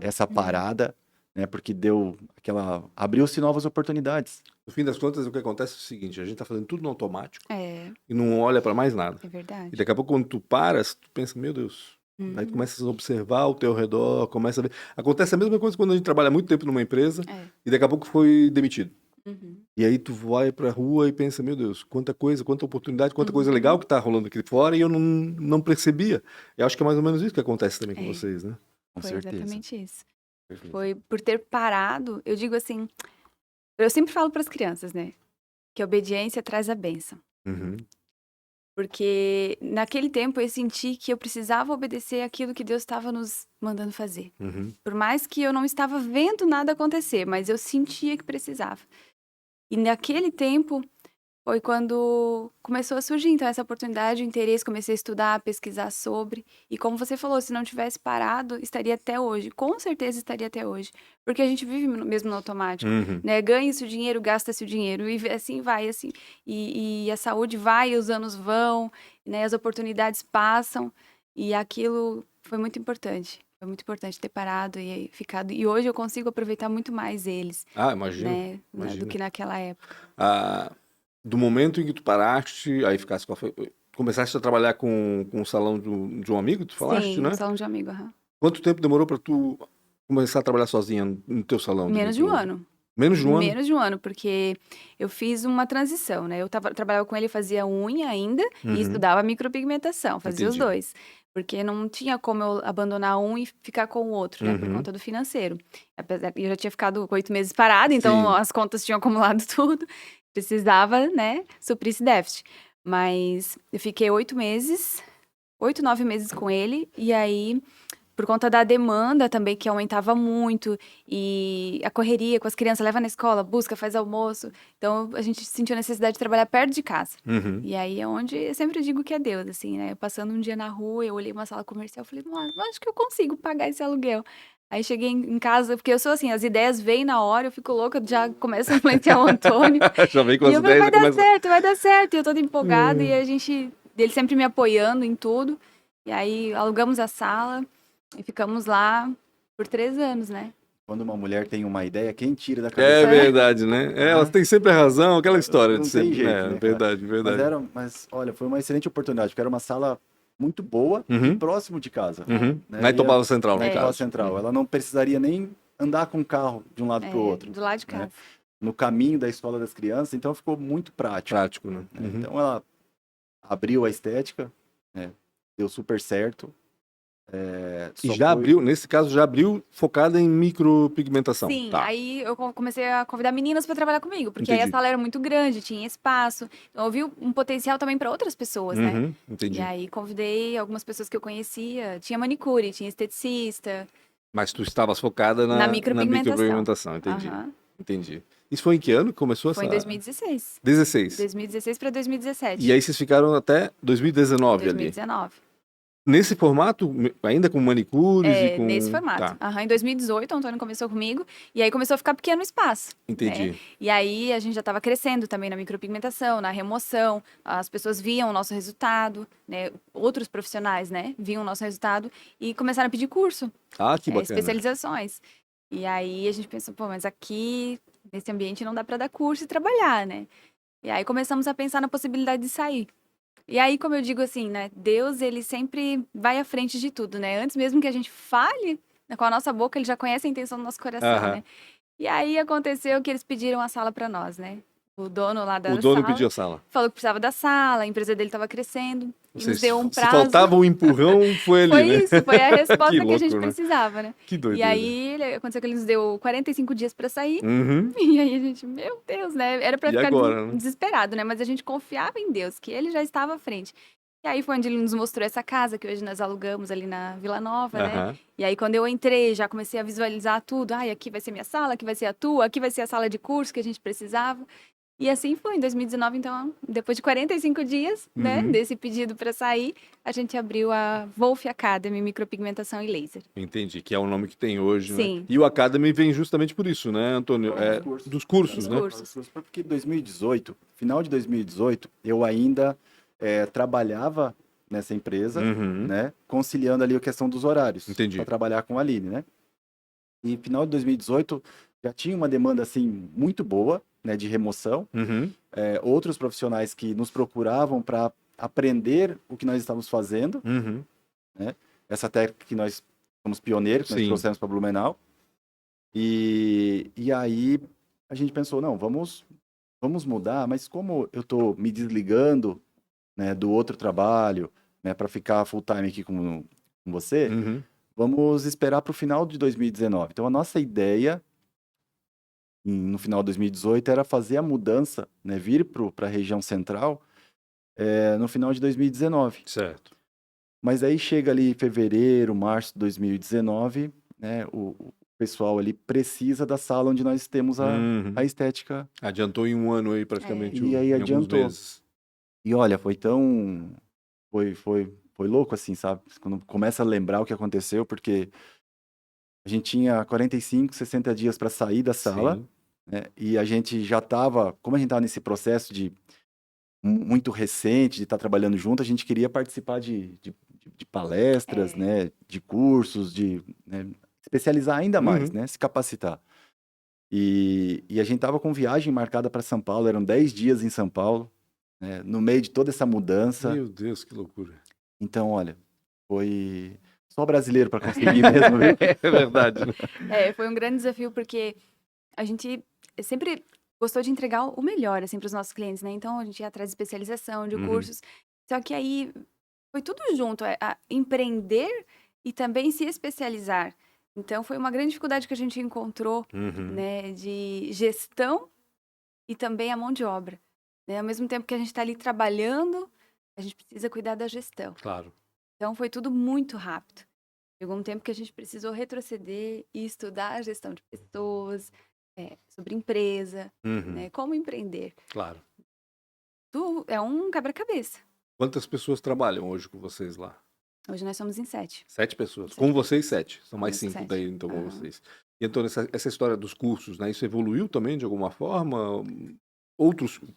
Essa parada. né, porque abriu-se novas oportunidades. No fim das contas, o que acontece é o seguinte, a gente tá fazendo tudo no automático É, e não olha para mais nada. é verdade. E daqui a pouco, quando tu paras, tu pensa, meu Deus. Aí tu Uhum. começa a observar o teu redor, começa a ver. Acontece a mesma coisa quando a gente trabalha muito tempo numa empresa É. e daqui a pouco foi demitido. Uhum. E aí tu vai pra rua e pensa, meu Deus, quanta coisa, quanta oportunidade, quanta coisa Uhum. legal que tá rolando aqui fora e eu não percebia. Eu acho que é mais ou menos isso que acontece também com É. vocês, né? Com Foi certeza. exatamente isso. Perfeito. Foi por ter parado, eu digo assim, eu sempre falo para as crianças, né, que a obediência traz a bênção. Uhum. Porque naquele tempo eu senti que eu precisava obedecer aquilo que Deus estava nos mandando fazer. Uhum. Por mais que eu não estava vendo nada acontecer, mas eu sentia que precisava. E naquele tempo foi quando começou a surgir então essa oportunidade, o interesse, comecei a estudar, a pesquisar sobre. E como você falou, se não tivesse parado, estaria até hoje. Com certeza estaria até hoje. Porque a gente vive mesmo no automático, Uhum. né? Ganha-se o dinheiro, gasta-se o dinheiro. E assim vai, assim. E a saúde vai, os anos vão, né? As oportunidades passam. E aquilo foi muito importante. Foi muito importante ter parado e ficado. E hoje eu consigo aproveitar muito mais eles, Ah, imagina. né? imagina. Do que naquela época. Ah, do momento em que tu paraste, aí ficasse começaste a trabalhar com o salão de um amigo, tu falaste, Sim, né? um salão de amigo, aham. Quanto tempo demorou pra tu começar a trabalhar sozinha no teu salão? Menos de um micro- ano. Menos de um ano? Menos de um ano, porque eu fiz uma transição, né? Eu trabalhava com ele, fazia unha ainda Uhum. e estudava micropigmentação, fazia os Entendi. dois. Porque não tinha como eu abandonar um e ficar com o outro, né? Por Uhum. conta do financeiro. Apesar que eu já tinha ficado 8 meses parada, então Sim. as contas tinham acumulado tudo. Precisava, né, suprir esse déficit. Mas eu fiquei 8 meses, 8, 9 meses com ele, e aí por conta da demanda também, que aumentava muito, e a correria com as crianças, leva na escola, busca, faz almoço. Então, a gente sentiu a necessidade de trabalhar perto de casa. Uhum. E aí é onde eu sempre digo que é Deus, assim, né? Passando um dia na rua, eu olhei uma sala comercial, falei, nossa, acho que eu consigo pagar esse aluguel. Aí cheguei em casa, porque eu sou assim, as ideias vêm na hora, eu fico louca, já começo a influenciar o Antônio. Já vem com E as eu falei, ideias vai e dar começa. certo, vai dar certo. E eu toda empolgada, e a gente, ele sempre me apoiando em tudo. E aí alugamos a sala e ficamos lá por 3 anos, né? Quando uma mulher tem uma ideia, quem tira da É cabeça? verdade, né? É, elas têm sempre a razão, aquela história Não de tem sempre. jeito, É, né, cara? verdade, verdade. Mas olha, foi uma excelente oportunidade, porque era uma sala muito boa Uhum. e próximo de casa. Uhum. Né? Na Itopava Central, Na no Itopava caso. Central. Ela não precisaria nem andar com o carro de um lado para o outro. Do lado de né? casa. No caminho da escola das crianças, então ficou muito prático. Prático, né? né? Uhum. Então ela abriu a estética, né? Deu super certo. E Só já foi- abriu, nesse caso, já abriu focada em micropigmentação. Sim, Tá. aí eu comecei a convidar meninas para trabalhar comigo, porque aí a Entendi. sala era muito grande, tinha espaço. Então eu vi um potencial também para outras pessoas, né? Uhum. Entendi. E aí convidei algumas pessoas que eu conhecia. Tinha manicure, tinha esteticista, Mas tu estavas focada na na micropigmentação. micropigmentação, entendi. Aham. Entendi. Isso foi em que ano que começou Foi em essa? 2016. 16. 2016 para 2017. E aí vocês ficaram até 2019 ali. 2019. Nesse formato, ainda com manicures e com... Nesse formato. Tá, Aham, em 2018, o Antônio começou comigo, e aí começou a ficar pequeno o espaço. entendi. Né? E aí a gente já estava crescendo também na micropigmentação, na remoção, as pessoas viam o nosso resultado, né? Outros profissionais, né? Viam o nosso resultado e começaram a pedir curso, Ah, que bacana. especializações. E aí a gente pensou, pô, mas aqui, nesse ambiente, não dá para dar curso e trabalhar, né? E aí começamos a pensar na possibilidade de sair. E aí, como eu digo assim, né? Deus, ele sempre vai à frente de tudo, né? Antes mesmo que a gente fale com a nossa boca, ele já conhece a intenção do nosso coração, Aham. né? E aí aconteceu que eles pediram a sala para nós, né? O dono lá da O dono sala pediu a sala. falou que precisava da sala, a empresa dele estava crescendo e nos Vocês- deu um Se prazo. faltava um empurrão, foi ali, Foi né? isso, foi a resposta que a louco, gente né? precisava, né? Que E doideira. aí aconteceu que ele nos deu 45 dias para sair. Uhum. E aí a gente, meu Deus, né? Era para E ficar agora, né? desesperado, né? Mas a gente confiava em Deus, que ele já estava à frente. E aí foi onde ele nos mostrou essa casa que hoje nós alugamos ali na Vila Nova, né? Aham. E aí quando eu entrei, já comecei a visualizar tudo. Ai, aqui vai ser minha sala, aqui vai ser a tua, aqui vai ser a sala de curso que a gente precisava. E assim foi, em 2019, então, depois de 45 dias, né, Uhum. desse pedido para sair, a gente abriu a Wolf Academy, micropigmentação e laser. Entendi, que é o nome que tem hoje, né? Sim. E o Academy vem justamente por isso, né, Antônio? Dos cursos. Dos cursos, Dos né? cursos. Porque 2018, final de 2018, eu ainda trabalhava nessa empresa, Uhum. né? Conciliando ali a questão dos horários. Entendi. Para trabalhar com a Aline, né? E final de 2018 já tinha uma demanda assim muito boa, né, de remoção. Uhum. Outros profissionais que nos procuravam para aprender o que nós estávamos fazendo. Uhum. Essa técnica que nós somos pioneiros, que nós Sim. trouxemos para Blumenau. E aí a gente pensou, não, vamos mudar, mas como eu estou me desligando, né, do outro trabalho, né, para ficar full time aqui com você, Uhum. vamos esperar para o final de 2019. Então a nossa ideia no final de 2018 era fazer a mudança, né, vir para a região central no final de 2019. Certo. Mas aí chega ali fevereiro, março de 2019, né, o pessoal ali precisa da sala onde nós temos Uhum. a estética. Adiantou em um ano aí, praticamente, E aí em alguns adiantou. meses. E olha, foi louco assim, sabe? Quando começa a lembrar o que aconteceu, porque a gente tinha 45, 60 dias para sair da sala, Sim. né? E a gente já estava, como a gente estava nesse processo de muito recente, de estar trabalhando junto, a gente queria participar de palestras, né? De cursos, né, especializar ainda mais, Uhum. né? Se capacitar. E a gente estava com viagem marcada para São Paulo, eram 10 dias em São Paulo, né? No meio de toda essa mudança. Meu Deus, que loucura. Então, olha, foi só brasileiro para conseguir mesmo, viu? É verdade, né? Foi um grande desafio porque a gente sempre gostou de entregar o melhor, assim, para os nossos clientes, né? Então, a gente ia atrás de especialização, de Uhum. cursos. Só que aí foi tudo junto, a empreender e também se especializar. Então, foi uma grande dificuldade que a gente encontrou, Uhum. né, de gestão e também a mão de obra. Né? Ao mesmo tempo que a gente está ali trabalhando, a gente precisa cuidar da gestão. Claro. Então, foi tudo muito rápido. Chegou um tempo que a gente precisou retroceder e estudar a gestão de pessoas, sobre empresa, Uhum. né? Como empreender. Claro. Tudo é um quebra-cabeça. Quantas pessoas trabalham hoje com vocês lá? Hoje nós somos em 7. 7 pessoas. 7 Com vocês, 7. São mais Conosco, 5 7. daí, então, com Aham. vocês. E, Antônio, essa história dos cursos, né? Isso evoluiu também de alguma forma?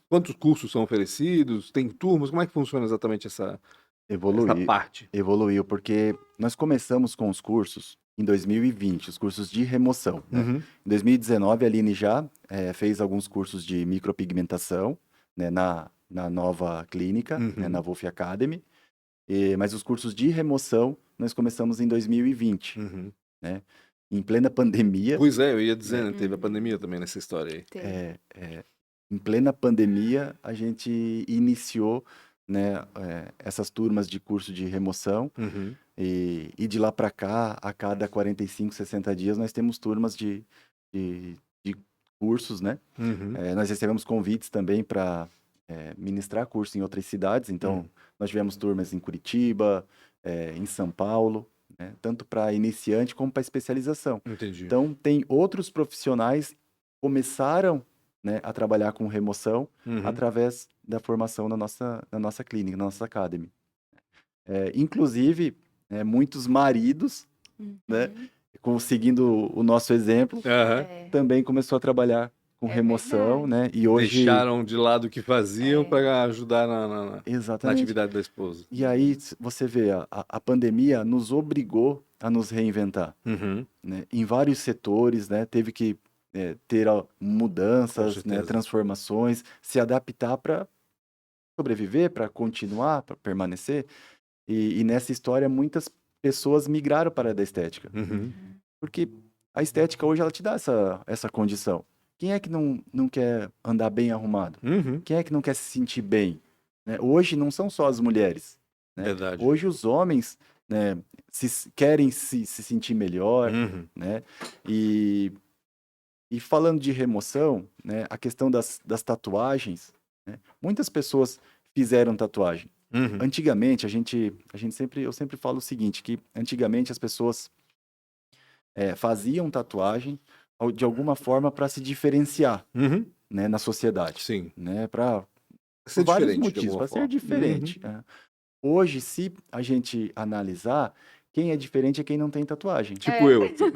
Quantos cursos são oferecidos? Tem turmas? Como é que funciona exatamente essa parte? Evoluiu, porque nós começamos com os cursos em 2020, os cursos de remoção, né? Uhum. Em 2019, a Aline já fez alguns cursos de micropigmentação, né, na nova clínica, né, Uhum. na Wolf Academy. Mas os cursos de remoção nós começamos em 2020, Uhum. né? Em plena pandemia. Pois é, eu ia dizer, né? Teve a Uhum. pandemia também nessa história aí. Teve. Em plena pandemia, a gente iniciou, né, essas turmas de curso de remoção. Uhum. E de lá para cá, a cada 45, 60 dias, nós temos turmas de cursos, né? Uhum. Nós recebemos convites também para ministrar curso em outras cidades. Então, nós tivemos turmas em Curitiba, em São Paulo, né? Tanto para iniciante como para especialização. Entendi. Então, tem outros profissionais que começaram, né, a trabalhar com remoção Uhum. através da formação na nossa clínica, na nossa academy. Inclusive, muitos maridos, né, seguindo o nosso exemplo, Aham. também começou a trabalhar com remoção, verdade. né? E hoje... Deixaram de lado o que faziam para ajudar na Exatamente. atividade da esposa. E aí, você vê, a pandemia nos obrigou a nos reinventar, Uhum. né? Em vários setores, né? Teve que ter Com mudanças, né? certeza. Transformações, se adaptar para sobreviver, para continuar, para permanecer. E nessa história, muitas pessoas migraram para a da estética. Uhum. Porque a estética hoje, ela te dá essa condição. Quem é que não quer andar bem arrumado? Uhum. Quem é que não quer se sentir bem? Né? Hoje não são só as mulheres, né? Verdade. Hoje os homens, né, querem se sentir melhor, Uhum. né? E, e falando de remoção, né, a questão das tatuagens, né? Muitas pessoas fizeram tatuagem. Uhum. Antigamente, eu sempre falo o seguinte, que antigamente as pessoas faziam tatuagem de alguma forma para se diferenciar, Uhum. né, na sociedade, Sim. né, Ser por vários diferente de motivos, alguma para ser forma. Uhum. diferente. Hoje, se a gente analisar, quem é diferente é quem não tem tatuagem. Tipo eu, assim.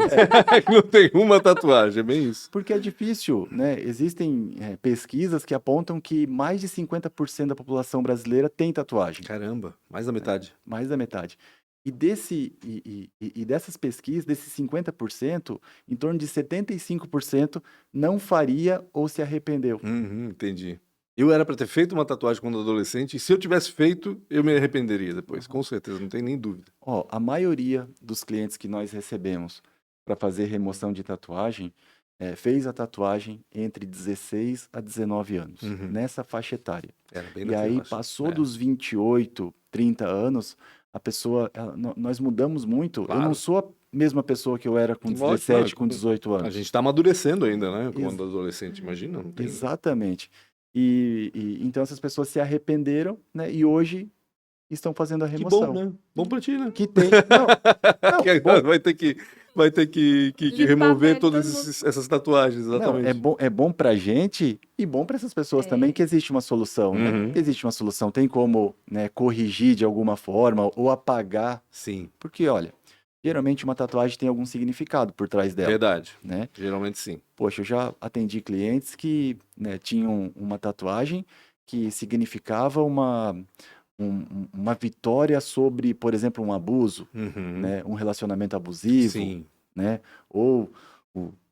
Que não tem uma tatuagem, é bem isso. Porque é difícil, né? Existem pesquisas que apontam que mais de 50% da população brasileira tem tatuagem, Caramba, mais da metade. mais da metade. E dessas pesquisas, desses 50%, em torno de 75% não faria ou se arrependeu. Uhum, entendi. Eu era pra ter feito uma tatuagem quando adolescente, e se eu tivesse feito, eu me arrependeria depois, com certeza, não tem nem dúvida. Ó, a maioria dos clientes que nós recebemos para fazer remoção de tatuagem fez a tatuagem entre 16 a 19 anos, Uhum. nessa faixa etária. Era bem E naquela aí faixa. passou dos 28, 30 anos, a pessoa, nós mudamos muito. Eu Claro. não sou a mesma pessoa que eu era com Lógico, 17, não, com 18 A anos. gente tá amadurecendo ainda, né? Ex- Quando adolescente, imagina, não tem... Exatamente. Então essas pessoas se arrependeram, né? E hoje estão fazendo a Que bom, remoção. né? Bom pra ti, né? Que tem. Não, Que bom. vai ter que Limpar a remover pele de todas todo mundo. essas tatuagens, Não, exatamente. é bom pra gente e bom pra essas pessoas também que existe uma solução, né? Uhum. Existe uma solução, tem como, né, corrigir de alguma forma ou apagar, Sim, porque olha, geralmente uma tatuagem tem algum significado por trás dela, verdade. né? Geralmente sim. Poxa, eu já atendi clientes que, né, tinham uma tatuagem que significava uma vitória sobre, por exemplo, um abuso, Uhum. né? Um relacionamento abusivo, Sim. né? Ou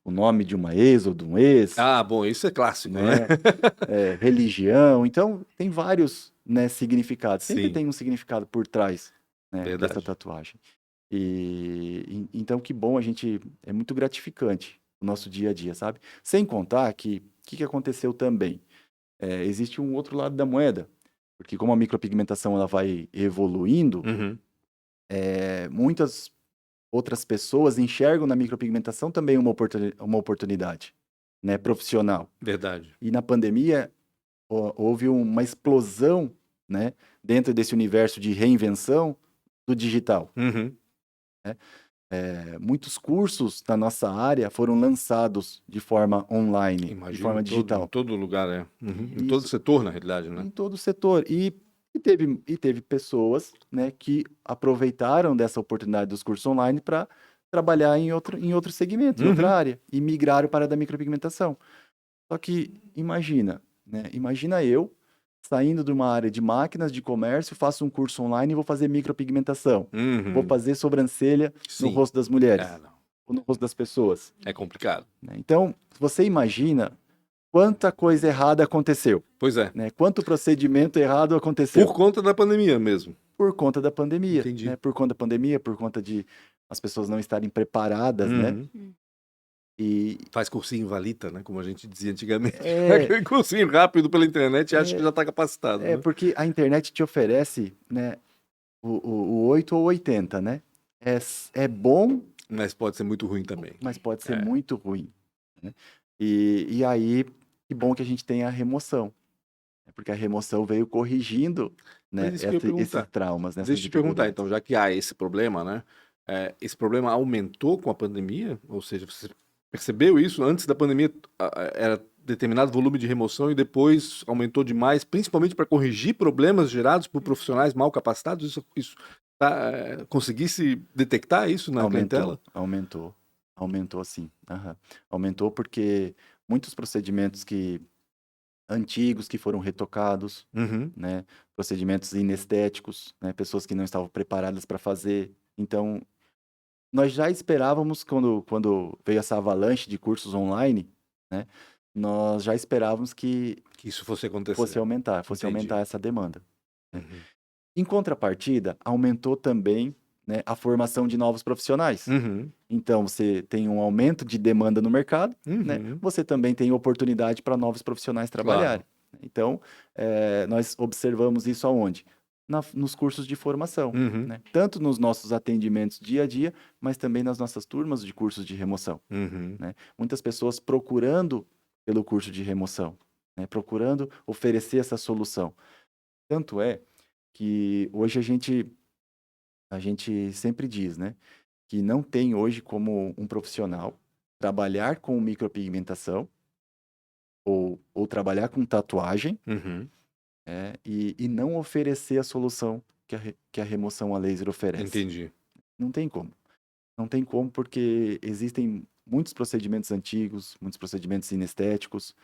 o nome de uma ex ou de um ex, Ah, bom, isso é clássico, né? né? Religião. Então, tem vários, né, significados. Sempre Sim, tem um significado por trás, né, dessa verdade. tatuagem. Então, que bom, é muito gratificante o nosso dia a dia, sabe? Sem contar que, o que aconteceu também? Existe um outro lado da moeda, porque como a micropigmentação ela vai evoluindo, Uhum. muitas outras pessoas enxergam na micropigmentação também uma oportunidade, né, profissional. Verdade. E na pandemia houve uma explosão, né, dentro desse universo de reinvenção do digital. Uhum. Muitos cursos da nossa área foram lançados de forma online, de Imagino, forma em digital, todo lugar, é. Uhum. Em todo Isso. setor, na realidade, né? em todo o setor. E teve pessoas, né, que aproveitaram dessa oportunidade dos cursos online para trabalhar em outro segmento, em outra Uhum. área, e migraram para a da micropigmentação. Só que imagina, né? Imagina eu saindo de uma área de máquinas de comércio, faço um curso online e vou fazer micropigmentação. Vou Uhum. fazer sobrancelha no Sim. rosto das mulheres, Ah, não. ou no rosto das pessoas, É complicado. né? Então, você imagina quanta coisa errada aconteceu, Pois é. né? Quanto procedimento errado aconteceu Por conta da pandemia mesmo. por conta da pandemia, Entendi. né? Por conta da pandemia, por conta de as pessoas não estarem preparadas, né? Uhum. E Faz cursinho valita, né? Como a gente dizia antigamente. é, Aquele cursinho rápido pela internet e acha que já está capacitado, né? porque a internet te oferece, né, o 8 ou 80, né? É bom, Mas pode ser muito ruim também. mas pode ser É. muito ruim, né? E aí, que bom que a gente tem a remoção, né? Porque a remoção veio corrigindo, né, Mas isso que eu ia esses perguntar. traumas, né, essas Deixa eu te perguntar, dificuldades. então, já que há esse problema, né? Esse problema aumentou com a pandemia? Ou seja, você percebeu isso? Antes da pandemia era determinado volume de remoção e depois aumentou demais, principalmente para corrigir problemas gerados por profissionais mal capacitados? Conseguisse detectar isso na clientela? Aumentou sim. Aham. Aumentou porque muitos procedimentos antigos que foram retocados, Uhum. né? Procedimentos inestéticos, né? Pessoas que não estavam preparadas para fazer. Então, nós já esperávamos quando veio essa avalanche de cursos online, né? Nós já esperávamos que Que isso fosse acontecer. fosse Entendi. aumentar essa demanda, né? Uhum. Em contrapartida, aumentou também né, a formação de novos profissionais. Uhum. Então, você tem um aumento de demanda no mercado, né? Uhum. Você também tem oportunidade para novos profissionais trabalharem. Então, nós observamos isso aonde? Nos cursos de formação, Uhum. né? Tanto nos nossos atendimentos dia a dia, mas também nas nossas turmas de cursos de remoção, Uhum. né? Muitas pessoas procurando pelo curso de remoção, né? Procurando oferecer essa solução. Tanto é que hoje a gente sempre diz, né, que não tem hoje como um profissional trabalhar com micropigmentação ou trabalhar com tatuagem, Uhum. e não oferecer a solução que a remoção a laser oferece. Entendi. Não tem como. Não tem como porque existem muitos procedimentos antigos, muitos procedimentos inestéticos,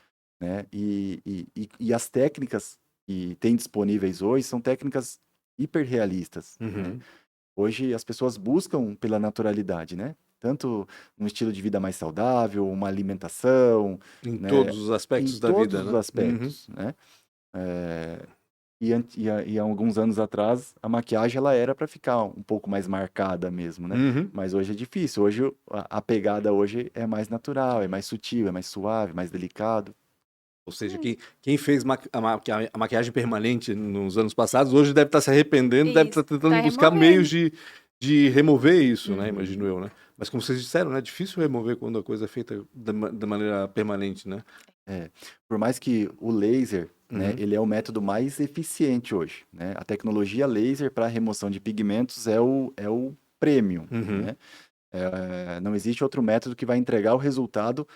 né? E as técnicas que tem disponíveis hoje são técnicas hiperrealistas, né? Uhum. Hoje as pessoas buscam pela naturalidade, né? Tanto um estilo de vida mais saudável, uma alimentação, Em né? todos os Em aspectos da todos vida, os né? Uhum. aspectos, né? E há alguns anos atrás, a maquiagem ela era para ficar um pouco mais marcada mesmo, né? Uhum. Mas hoje é difícil. Hoje a pegada hoje é mais natural, é mais sutil, é mais suave, mais delicado. Ou seja, quem fez a maquiagem permanente nos anos passados, hoje deve estar se arrependendo, deve estar Isso, tentando tá buscar meios removendo. de remover isso, né? Uhum. Imagino eu, né? Mas como vocês disseram, né? É difícil remover quando a coisa é feita da maneira permanente, né? É, por mais que o laser, né, Uhum. ele é o método mais eficiente hoje, né? A tecnologia laser para remoção de pigmentos é o premium, Uhum. né? Não existe outro método que vai entregar o resultado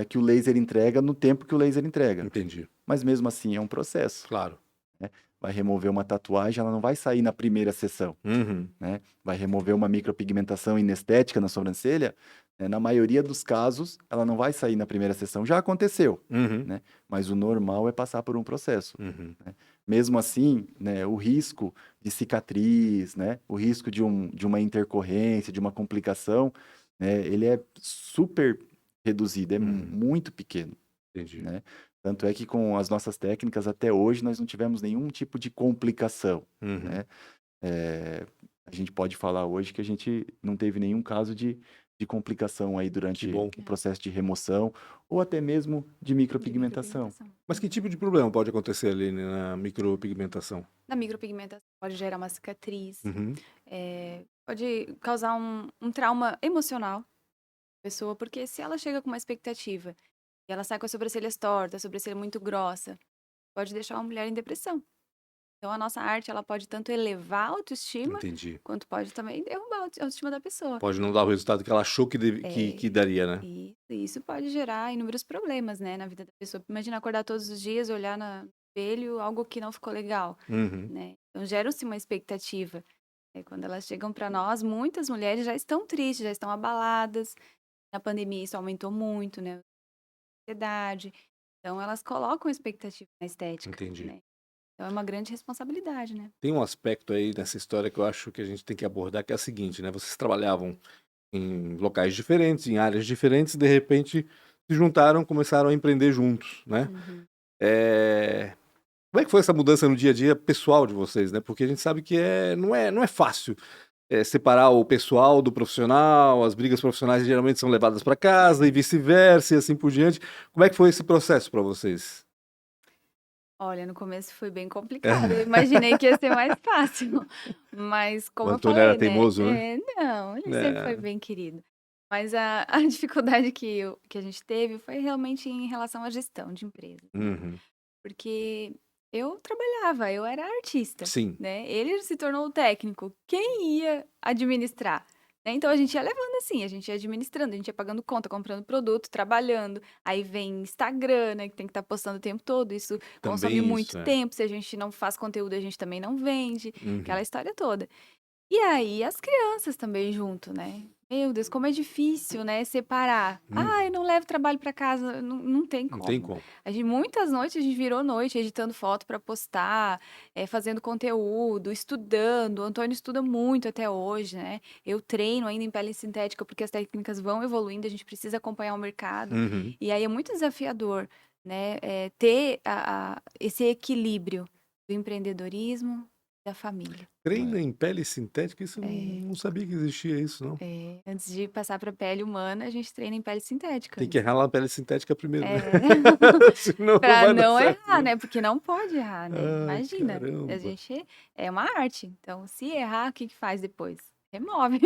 que o laser entrega no tempo que o laser entrega. Entendi. Mas mesmo assim é um processo, Claro. né? Vai remover uma tatuagem, ela não vai sair na primeira sessão, Uhum. né? Vai remover uma micropigmentação inestética na sobrancelha, né? Na maioria dos casos, ela não vai sair na primeira sessão. Já aconteceu, Uhum. né? Mas o normal é passar por um processo, Uhum. né? Mesmo assim, né, o risco de cicatriz, né? O risco de uma intercorrência, de uma complicação, né? Ele é super reduzido, é Uhum. muito pequeno, Entendi. né? Tanto é que com as nossas técnicas, até hoje, nós não tivemos nenhum tipo de complicação, Uhum. né? A gente pode falar hoje que a gente não teve nenhum caso de complicação aí Que durante bom. o processo de remoção ou até mesmo de De micropigmentação. micropigmentação. Mas que tipo de problema pode acontecer ali, né, na micropigmentação? Na micropigmentação pode gerar uma cicatriz, Uhum. pode causar um trauma emocional na pessoa, porque se ela chega com uma expectativa e ela sai com as sobrancelhas tortas, a sobrancelha muito grossa, pode deixar uma mulher em depressão. Então a nossa arte, ela pode tanto elevar a autoestima, Entendi. quanto pode também derrubar a autoestima da pessoa. Pode não dar o resultado que ela achou que É, daria, né? e isso pode gerar inúmeros problemas, né, na vida da pessoa. Imagina acordar todos os dias, olhar no espelho, algo que não ficou legal, Uhum. né? Então gera-se uma expectativa. Quando elas chegam para nós, muitas mulheres já estão tristes, já estão abaladas. Na pandemia isso aumentou muito, né? A ansiedade. Então elas colocam expectativa na estética, Entendi. né? Então é uma grande responsabilidade, né? Tem um aspecto aí nessa história que eu acho que a gente tem que abordar, que é o seguinte, né? Vocês trabalhavam em locais diferentes, em áreas diferentes, e de repente se juntaram, começaram a empreender juntos, né? Uhum. É, como é que foi essa mudança no dia a dia pessoal de vocês, né? Porque a gente sabe que não é fácil separar o pessoal do profissional, as brigas profissionais geralmente são levadas para casa e vice-versa e assim por diante. Como é que foi esse processo para vocês? Olha, no começo foi bem complicado. Eu imaginei que ia ser mais fácil. Mas, O como eu Antônio era falei, né? teimoso, né? Não, ele sempre foi É. bem querido. Mas a dificuldade que a gente teve foi realmente em relação à gestão de empresa, né? Uhum. Porque eu trabalhava, eu era artista, Sim. né? Ele se tornou o técnico. Quem ia administrar? Né? Então a gente ia levando assim, a gente ia administrando, a gente ia pagando conta, comprando produto, trabalhando. Aí vem Instagram, né? Que tem que estar postando o tempo todo. Isso consome Também muito isso, é. tempo. Se a gente não faz conteúdo, a gente também não vende. Uhum. Aquela história toda. E aí as crianças também junto, né? Meu Deus, como é difícil, né, separar. Ah, eu Uhum. não levo trabalho para casa, não tem Não tem como. como. Muitas noites a gente virou noite editando foto para postar, fazendo conteúdo, estudando. O Antônio estuda muito até hoje, né? Eu treino ainda em pele sintética porque as técnicas vão evoluindo, a gente precisa acompanhar o mercado. Uhum. E aí é muito desafiador, né, ter esse equilíbrio do empreendedorismo, da família. Treina em pele sintética, isso eu não sabia que existia isso, não. Antes de passar para pele humana, a gente treina em pele sintética. Tem que errar lá a pele sintética primeiro, né? É. Senão não Para vai dar não certo, errar, né? né? Porque não pode errar, né? Ai, Imagina, a caramba. gente é uma arte. Então, se errar, o que que faz depois? Remove.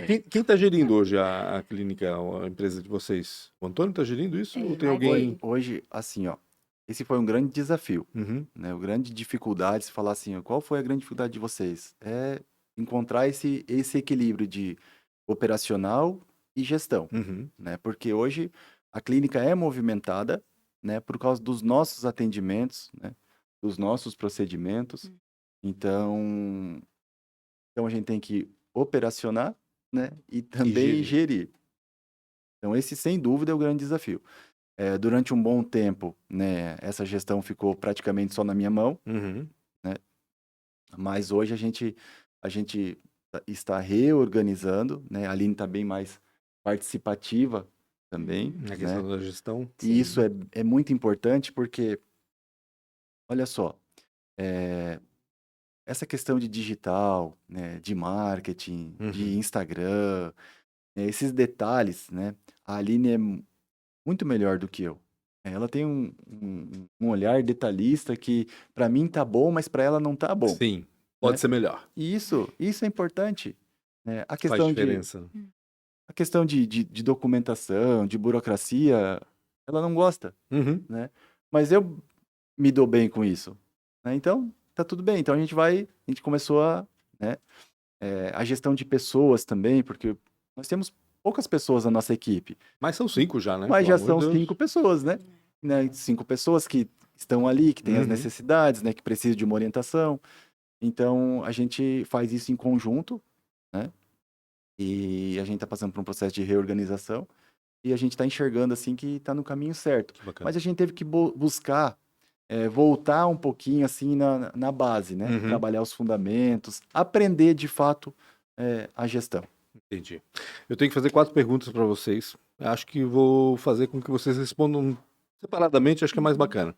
E quem tá gerindo hoje a clínica, a empresa de vocês? O Antônio tá gerindo isso ou tem mais alguém? ele. Hoje, assim, ó, esse foi um grande desafio, Uhum, né? O grande dificuldade, se falar assim, ó, qual foi a grande dificuldade de vocês? É encontrar esse equilíbrio de operacional e gestão, uhum. né? Porque hoje a clínica é movimentada, né? Por causa dos nossos atendimentos, né? Dos nossos procedimentos. Então, a gente tem que operacionar, né? E também gerir. gerir. Então, esse, sem dúvida, é o grande desafio. Durante um bom tempo, né, essa gestão ficou praticamente só na minha mão, Uhum. mas hoje a gente está reorganizando, né? A Aline está bem mais participativa também, Na né? questão da gestão. E isso é muito importante porque, olha só, é, essa questão de digital, né, de marketing, de Uhum. Instagram, né, esses detalhes, né? A Aline é muito melhor do que eu. Ela tem um olhar detalhista que para mim tá bom, mas para ela não tá bom, Sim, né? pode ser melhor. E isso é importante, né? A Faz questão de, diferença. a questão de documentação, de burocracia, ela não gosta, Uhum. né? Mas eu me dou bem com isso, né? Então, tá tudo bem. Então a gente começou né, a gestão de pessoas também, porque nós temos poucas pessoas na nossa equipe. Mas são 5 já, né? Mas Pelo já amor de são Deus. 5 pessoas, né? 5 pessoas que estão ali, que têm as Uhum. necessidades, né? Que precisam de uma orientação. Então, a gente faz isso em conjunto, né? E a gente está passando por um processo de reorganização e a gente está enxergando, assim, que está no caminho certo. Que bacana. Mas a gente teve que buscar voltar um pouquinho, assim, na base, né? Uhum. Trabalhar os fundamentos, aprender, de fato, a gestão. Entendi. Eu tenho que fazer 4 perguntas para vocês. Acho que vou fazer com que vocês respondam separadamente, acho que é mais bacana.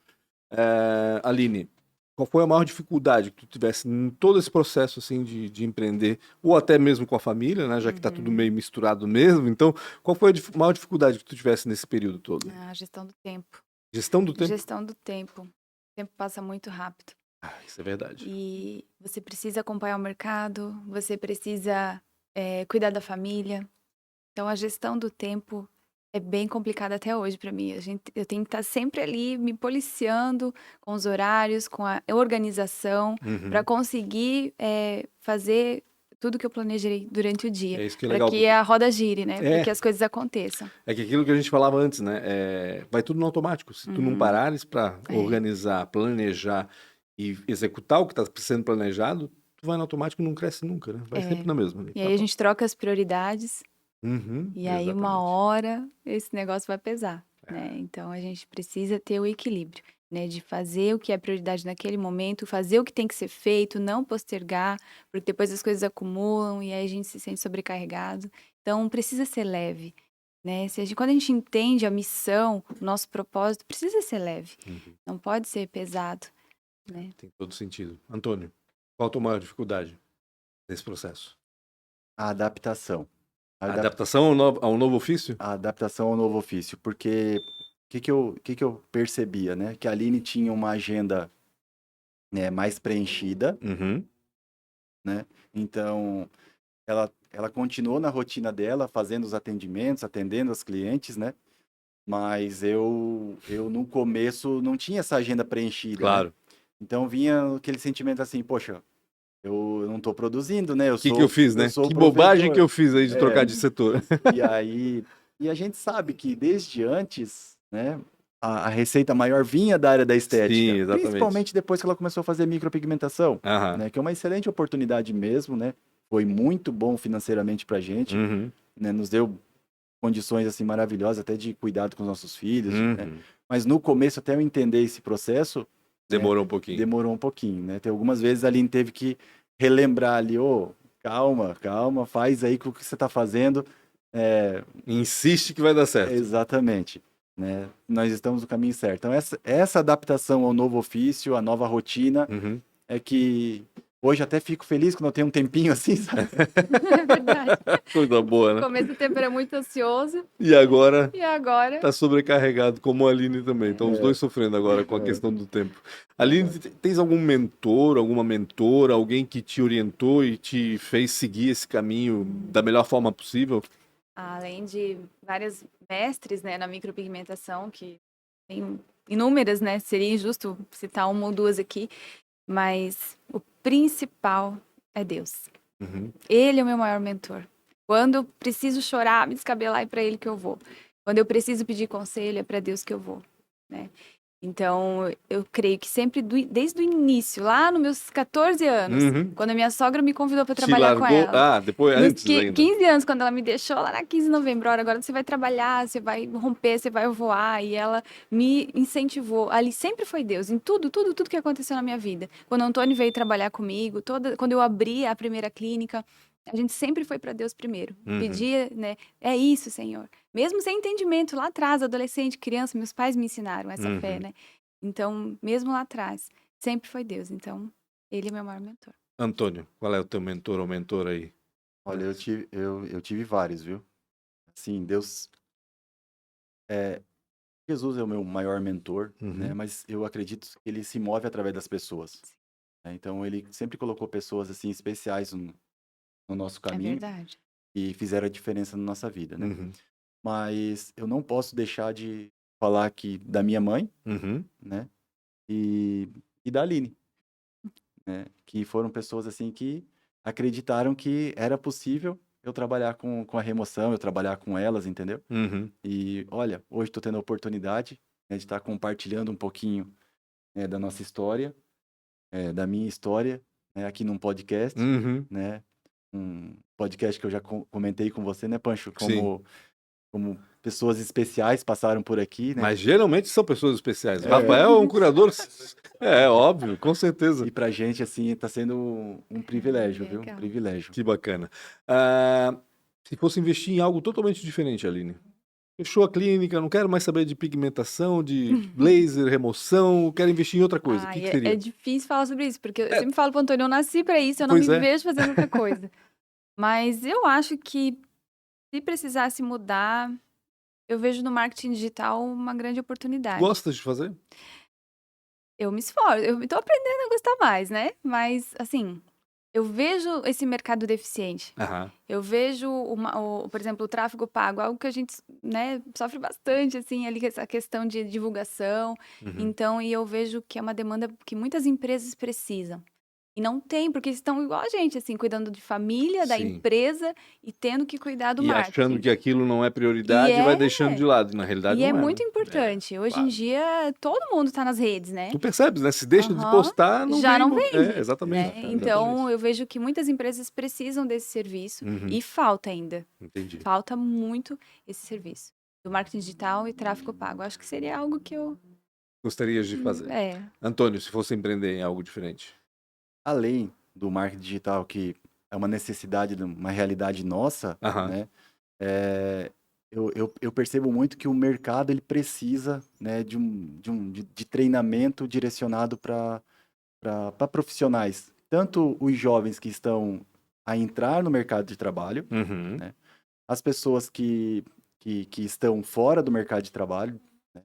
Aline, qual foi a maior dificuldade que tu tivesse em todo esse processo assim de empreender, ou até mesmo com a família, né? Já que tá tudo meio misturado mesmo. Então, qual foi a maior dificuldade que tu tivesse nesse período todo? A gestão do tempo. Gestão do tempo? Gestão do tempo. O tempo passa muito rápido. Isso é verdade. E você precisa acompanhar o mercado, você precisa cuidar da família. Então, a gestão do tempo é bem complicada até hoje para mim. Eu tenho que estar sempre ali me policiando com os horários, com a organização, Uhum. para conseguir fazer tudo que eu planejei durante o dia. É isso que é Para legal. que a roda gire, né? É. Para que as coisas aconteçam. É que aquilo que a gente falava antes, né? Vai tudo no automático. Se tu não parares para organizar, planejar e executar o que está sendo planejado, tu vai no automático e não cresce nunca, né? Vai sempre na mesma. E aí a gente troca as prioridades. Uhum, E aí, uma exatamente. hora, esse negócio vai pesar, né? Então, a gente precisa ter o equilíbrio, né? De fazer o que é prioridade naquele momento, fazer o que tem que ser feito, não postergar, porque depois as coisas acumulam e aí a gente se sente sobrecarregado. Então, precisa ser leve, né? Quando a gente entende a missão, o nosso propósito, precisa ser leve. Uhum. Não pode ser pesado, né? Tem todo sentido. Antônio, qual a tua maior dificuldade nesse processo? A adaptação. A adaptação ao novo ofício? A adaptação ao novo ofício, porque o que eu percebia, né? Que a Aline tinha uma agenda, né, mais preenchida, Uhum. né? Então, ela continuou na rotina dela, fazendo os atendimentos, atendendo os clientes, né? Mas eu no começo não tinha essa agenda preenchida, né? Claro. Então vinha aquele sentimento assim, poxa, eu não estou produzindo, né? O que eu fiz, né? sou Que o bobagem provedor. que eu fiz aí de trocar de setor. E a gente sabe que desde antes, né, a receita maior vinha da área da estética. Sim, exatamente. Principalmente depois que ela começou a fazer micropigmentação, Aham. né, que é uma excelente oportunidade mesmo, né? Foi muito bom financeiramente pra gente, Uhum. né? Nos deu condições assim maravilhosas até de cuidado com os nossos filhos, né? Uhum. Mas no começo, até eu entender esse processo, Demorou um pouquinho. demorou um pouquinho, né? Tem algumas vezes a Aline teve que relembrar ali, calma, faz aí com o que você está fazendo. Insiste que vai dar certo. Exatamente, né? Nós estamos no caminho certo. Então, essa adaptação ao novo ofício, à nova rotina, Uhum. é que Hoje até fico feliz quando eu tenho um tempinho assim, sabe? É verdade. Coisa boa, No né? começo do tempo era muito ansioso E agora e agora tá sobrecarregado, como a Aline também. Estão os dois sofrendo agora com a questão do tempo. Aline, tens algum mentor, alguma mentora, alguém que te orientou e te fez seguir esse caminho da melhor forma possível? além de vários mestres, né, na micropigmentação, que tem inúmeras, né? Seria injusto citar uma ou duas aqui, mas o principal é Deus. Uhum. Ele é o meu maior mentor. Quando eu preciso chorar, me descabelar, é para ele que eu vou. Quando eu preciso pedir conselho, é para Deus que eu vou, né? Então, eu creio que sempre, desde o início, lá nos meus 14 anos, Uhum. quando a minha sogra me convidou para Te trabalhar com largou? ela, Ah, depois, nos antes ainda. 15 anos, quando ela me deixou lá na 15 de novembro, olha, agora você vai trabalhar, você vai romper, você vai voar. E ela me incentivou. Ali sempre foi Deus, em tudo que aconteceu na minha vida. Quando o Antônio veio trabalhar comigo, quando eu abri a primeira clínica, a gente sempre foi para Deus primeiro. Uhum. Pedia, né? É isso, Senhor. Mesmo sem entendimento, lá atrás, adolescente, criança, meus pais me ensinaram essa fé, Uhum. né? Então, mesmo lá atrás, sempre foi Deus. Então, ele é meu maior mentor. Antônio, qual é o teu mentor ou mentora aí? Olha, eu tive vários, viu? Assim, Deus, Jesus é o meu maior mentor, né? Uhum. Mas eu acredito que ele se move através das pessoas, né? Então, ele sempre colocou pessoas, assim, especiais no nosso É caminho verdade. e fizeram a diferença na nossa vida, né? Uhum. Mas eu não posso deixar de falar aqui da minha mãe, Uhum. né? E da Aline, né? Que foram pessoas assim que acreditaram que era possível eu trabalhar com a remoção, eu trabalhar com elas, entendeu? Uhum. E olha, hoje estou tendo a oportunidade, né, de estar compartilhando um pouquinho, né, da nossa história, da minha história, né, aqui num podcast, Uhum. né? Um podcast que eu já comentei com você, né, Pancho? Sim. Como pessoas especiais passaram por aqui, né? Mas geralmente são pessoas especiais. O É, Rafael é um curador. É, óbvio, com certeza. e pra gente, assim, tá sendo um privilégio, viu? Um Legal. privilégio. Que bacana. Ah, se fosse investir em algo totalmente diferente, Aline. Fechou a clínica, não quero mais saber de pigmentação, de laser, remoção, quero investir em outra coisa. O que que É seria? difícil falar sobre isso, porque eu É, sempre falo pro Antônio, eu nasci pra isso, eu não pois me é. vejo fazendo outra coisa. Mas eu acho que se precisasse mudar, eu vejo no marketing digital uma grande oportunidade. Gosta de fazer? Eu me esforço, eu tô aprendendo a gostar mais, né? Mas, assim, eu vejo esse mercado deficiente. Aham. Eu vejo, por exemplo, o tráfego pago, algo que a gente, né, sofre bastante, assim, ali, essa questão de divulgação. Uhum. Então, e eu vejo que é uma demanda que muitas empresas precisam. E não tem, porque estão igual a gente, assim, cuidando de família, da Sim. empresa e tendo que cuidar do E achando marketing. que aquilo não é E prioridade, vai deixando de lado. E na realidade e é não é, muito né? É, importante. Hoje em claro. dia, todo mundo está nas redes, né? Tu percebes, né? Se deixa de Aham. postar, não Já vem. não É, vende, exatamente. né? Então, Exatamente. eu vejo que muitas empresas precisam desse serviço Uhum. e falta ainda. Entendi. Falta muito esse serviço do marketing digital e tráfego pago. Acho que seria algo que eu. Gostarias de fazer. É. Antônio, se fosse empreender em algo diferente. Além do marketing digital, que é uma necessidade, uma realidade nossa, Aham. né? Eu percebo muito que o mercado ele precisa, né, de treinamento direcionado para profissionais, tanto os jovens que estão a entrar no mercado de trabalho, Uhum. né, as pessoas que estão fora do mercado de trabalho, né,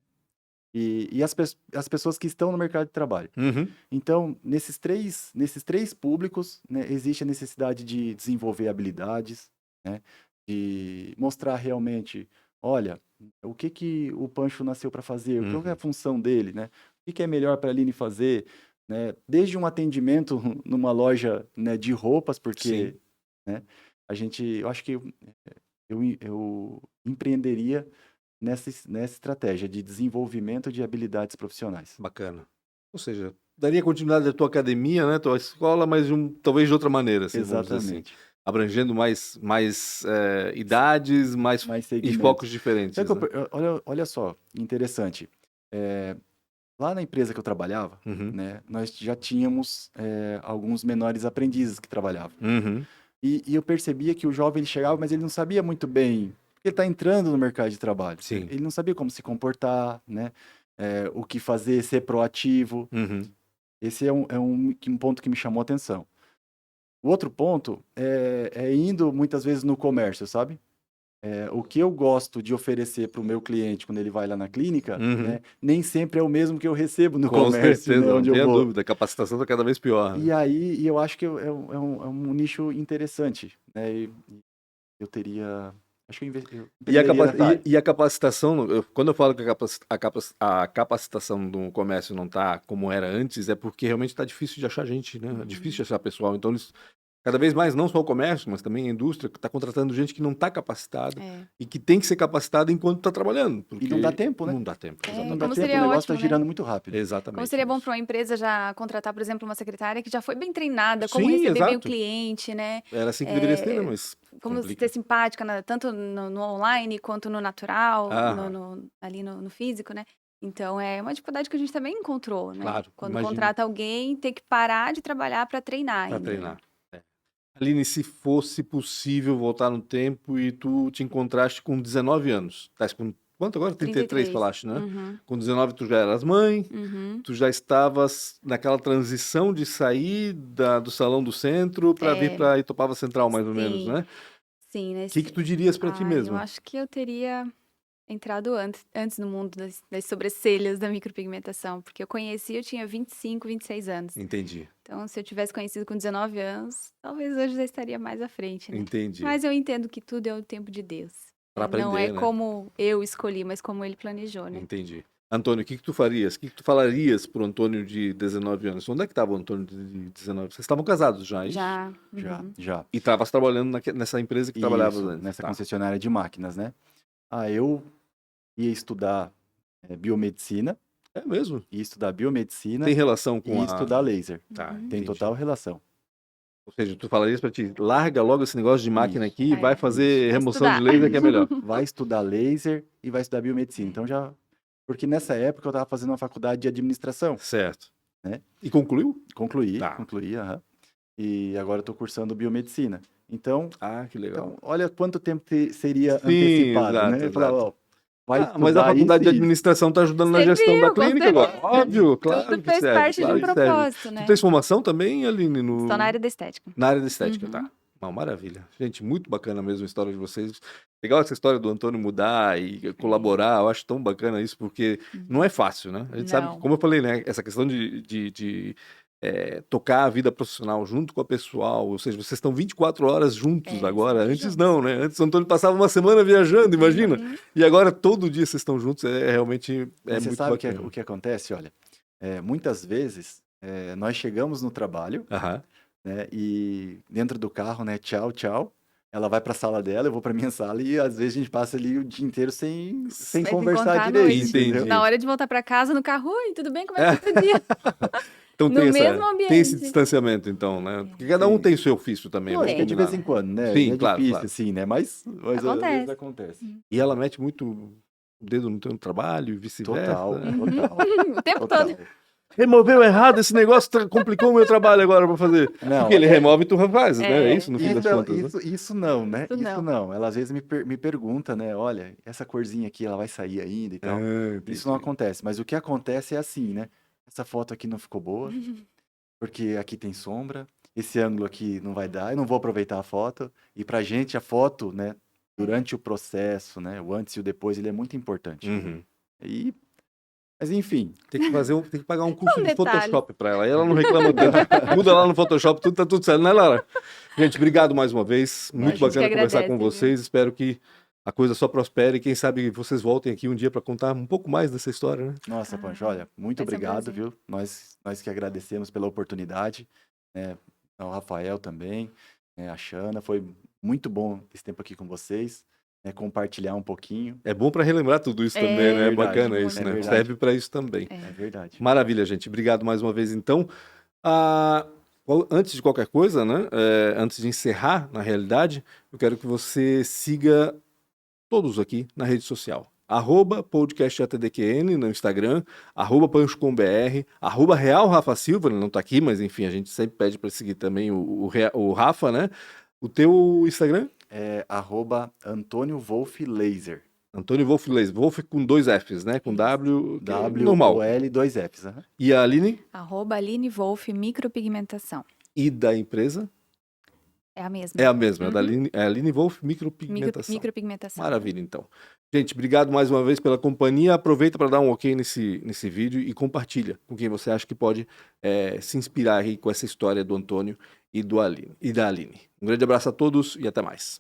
e as pessoas que estão no mercado de trabalho. Uhum. Então, nesses três públicos, né, existe a necessidade de desenvolver habilidades, né, de mostrar realmente, olha, o que o Pancho nasceu para fazer, o que é a Uhum. função dele, né, o que é melhor para a Aline fazer, né, desde um atendimento numa loja, né, de roupas, porque, Sim. né, eu acho que eu empreenderia nessa estratégia de desenvolvimento de habilidades profissionais. Bacana. Ou seja, daria continuidade à tua academia, né? Tua escola, mas talvez de outra maneira, assim, vamos dizer assim. Exatamente. Abrangendo mais idades, mais Mais e segmentos. focos diferentes, Sabe que né? olha só, interessante. Lá na empresa que eu trabalhava, Uhum. né, nós já tínhamos alguns menores aprendizes que trabalhavam. Uhum. E eu percebia que o jovem ele chegava, mas ele não sabia muito bem, porque ele está entrando no mercado de trabalho. Sim. Ele não sabia como se comportar, né, o que fazer, ser proativo. Uhum. Esse é um ponto que me chamou a atenção. O outro ponto é indo muitas vezes no comércio, sabe? O que eu gosto de oferecer para o meu cliente quando ele vai lá na clínica, Uhum. né, nem sempre é o mesmo que eu recebo no Com comércio, certeza, né, não onde eu tenha vou. dúvida. A capacitação está cada vez pior, né? E aí eu acho que é um nicho interessante, né? E eu teria. Acho que eu empreenderia nessa área. E a capacitação, quando eu falo que a capacitação no comércio não está como era antes, é porque realmente está difícil de achar gente, né? É difícil de achar pessoal. Então, eles, cada vez mais, não só o comércio, mas também a indústria, está contratando gente que não está capacitada É. e que tem que ser capacitada enquanto está trabalhando. E não dá tempo, né? Não dá tempo, É, Não exatamente. dá como tempo, o seria negócio ótimo, está né? girando muito rápido. Exatamente. Como seria bom isso. para uma empresa já contratar, por exemplo, uma secretária que já foi bem treinada, como Sim, receber bem o exato. cliente, né? Era assim que deveria ser, né? É, Mas como complica. ser simpática, tanto no online quanto no natural, Aham. ali no físico, né? Então é uma dificuldade que a gente também encontrou, né? Claro, Quando imagino, contrata alguém, tem que parar de trabalhar para treinar para ainda, né? treinar. É. Aline, se fosse possível voltar no tempo e tu te encontraste com 19 anos, estás com quanto agora? 33 33. falaste, né? Uhum, Com 19 tu já eras mãe, uhum. tu já estavas naquela transição de sair do salão do centro para vir É, para Itopava Central, mais ou menos, sim, né? sim, O que que tu dirias para ti eu mesma? acho que eu teria entrado antes no mundo das sobrancelhas da micropigmentação, porque eu tinha 25, 26 anos. Entendi, Então, se eu tivesse conhecido com 19 anos, talvez hoje já estaria mais à frente, né? entendi. Mas eu entendo que tudo é o tempo de Deus. Para Não é aprender, né? como eu escolhi, mas como ele planejou, né? Entendi. Antônio, o que que tu farias? O que que tu falarias pro Antônio de 19 anos? Onde é que estava o Antônio de 19? Vocês estavam casados já, é isso? Já. Já, Uhum. já. E estavas trabalhando nessa empresa que trabalhavas Isso, antes. nessa Tá. concessionária de máquinas, né? Eu ia estudar biomedicina, É mesmo? ia estudar biomedicina Tem relação com e ia a. estudar laser. Tá, Uhum. Tem entendi. total relação. Ou seja, tu falarias pra ti, larga logo esse negócio de máquina Isso, aqui e vai fazer Vai remoção de estudar. laser que é melhor. vai estudar laser e vai estudar biomedicina. Então já. Porque nessa época eu estava fazendo uma faculdade de administração, Certo. né? E concluiu? Concluí, Tá. aham. E agora eu estou cursando biomedicina. Então, Ah, que legal. olha quanto tempo seria Sim, antecipado, exato, né? Falar, exato. ó, vai Mas a estudar isso faculdade de e isso. administração tá ajudando na Você gestão da viu, com clínica agora. certeza. Óbvio, claro Tudo que fez serve, parte de claro um que serve. propósito, Tu né? tens formação também, Aline, Estou na área da estética. na área da estética, Uhum. tá? Uma maravilha. Gente, muito bacana mesmo a história de vocês. Legal essa história do Antônio mudar e colaborar. Eu acho tão bacana isso, porque não é fácil, né? A gente sabe, Não. como eu falei, né? Essa questão de tocar a vida profissional junto com a pessoal. Ou seja, vocês estão 24 horas juntos agora. sempre Antes juntos. não, né? Antes o Antônio passava uma semana viajando, imagina. Uhum. E agora todo dia vocês estão juntos. Realmente Mas você muito sabe bacana. o que acontece? Olha, muitas vezes nós chegamos no trabalho, Aham. né? E dentro do carro, né? Tchau, tchau. Ela vai para a sala dela, eu vou para minha sala e às vezes a gente passa ali o dia inteiro sem Vai se conversar encontrar à direito, noite. Entendi. entendeu? Na hora de voltar para casa, no carro, oi, tudo bem? Como é que foi o dia? Então No tem mesmo tem esse ambiente. distanciamento, então, né? Porque cada um Sim. tem o seu ofício também, não Lógico, tem de vez em nada. quando, né? Sim, É claro, difícil, claro. assim, né? Mas às vezes Acontece. acontece. E ela mete muito o dedo no teu trabalho e vice-versa. Total, né? total, O tempo total. todo. Removeu errado esse negócio, complicou o meu trabalho agora pra fazer. Não, Porque ele remove e tu faz, né? É isso no fim das Isso, contas, né? isso não, né? Isso Isso não. não. Ela às vezes me pergunta, né? Olha, essa corzinha aqui, ela vai sair ainda e tal. Isso não Entendi. acontece. Mas o que acontece é assim, né? Essa foto aqui não ficou boa, porque aqui tem sombra. Esse ângulo aqui não vai dar, eu não vou aproveitar a foto. E pra gente, a foto, né? Durante o processo, né? O antes e o depois, ele é muito importante. Uhum. Mas enfim, Tem que pagar um curso Um de detalhe. Photoshop pra ela. Aí ela não reclama tanto. Muda lá no Photoshop, tudo tá tudo certo, né, Lara? Gente, obrigado mais uma vez. Muito Imagina. bacana que conversar com agradece, vocês. Espero que a coisa só prospere e quem sabe vocês voltem aqui um dia para contar um pouco mais dessa história, né? nossa, Pancho, olha, muito vai ser um obrigado, prazer. viu? Nós que agradecemos pela oportunidade, né? Ao Rafael também, né? A Xana, foi muito bom esse tempo aqui com vocês, né? Compartilhar um pouquinho, É bom para relembrar tudo isso também, né? É verdade, bacana muito. isso, É né? verdade. Serve para isso também. É. é verdade. Maravilha, gente. Obrigado mais uma vez, então. Antes de qualquer coisa, né? Antes de encerrar, na realidade, eu quero que você siga todos aqui na rede social. @podcastATDQN no Instagram, @pancho.com.br, @Real Rafa Silva, ele não tá aqui, mas enfim, a gente sempre pede para seguir também o Rafa, né? O teu Instagram? É @Antônio Wolf Laser. Antônio Wolf Laser. Wolf com 2 Fs, né? Com Isso. W, que é W, normal. O, L, 2 Fs. Aham. E a Aline? @Aline Wolf Micropigmentação. E da empresa? É a mesma. É a mesma, é da Uhum. Aline Wolf, micropigmentação. Micropigmentação. Maravilha, então. Gente, obrigado mais uma vez pela companhia. Aproveita para dar um ok nesse vídeo e compartilha com quem você acha que pode se inspirar aí com essa história do Antônio e da Aline. Um grande abraço a todos e até mais.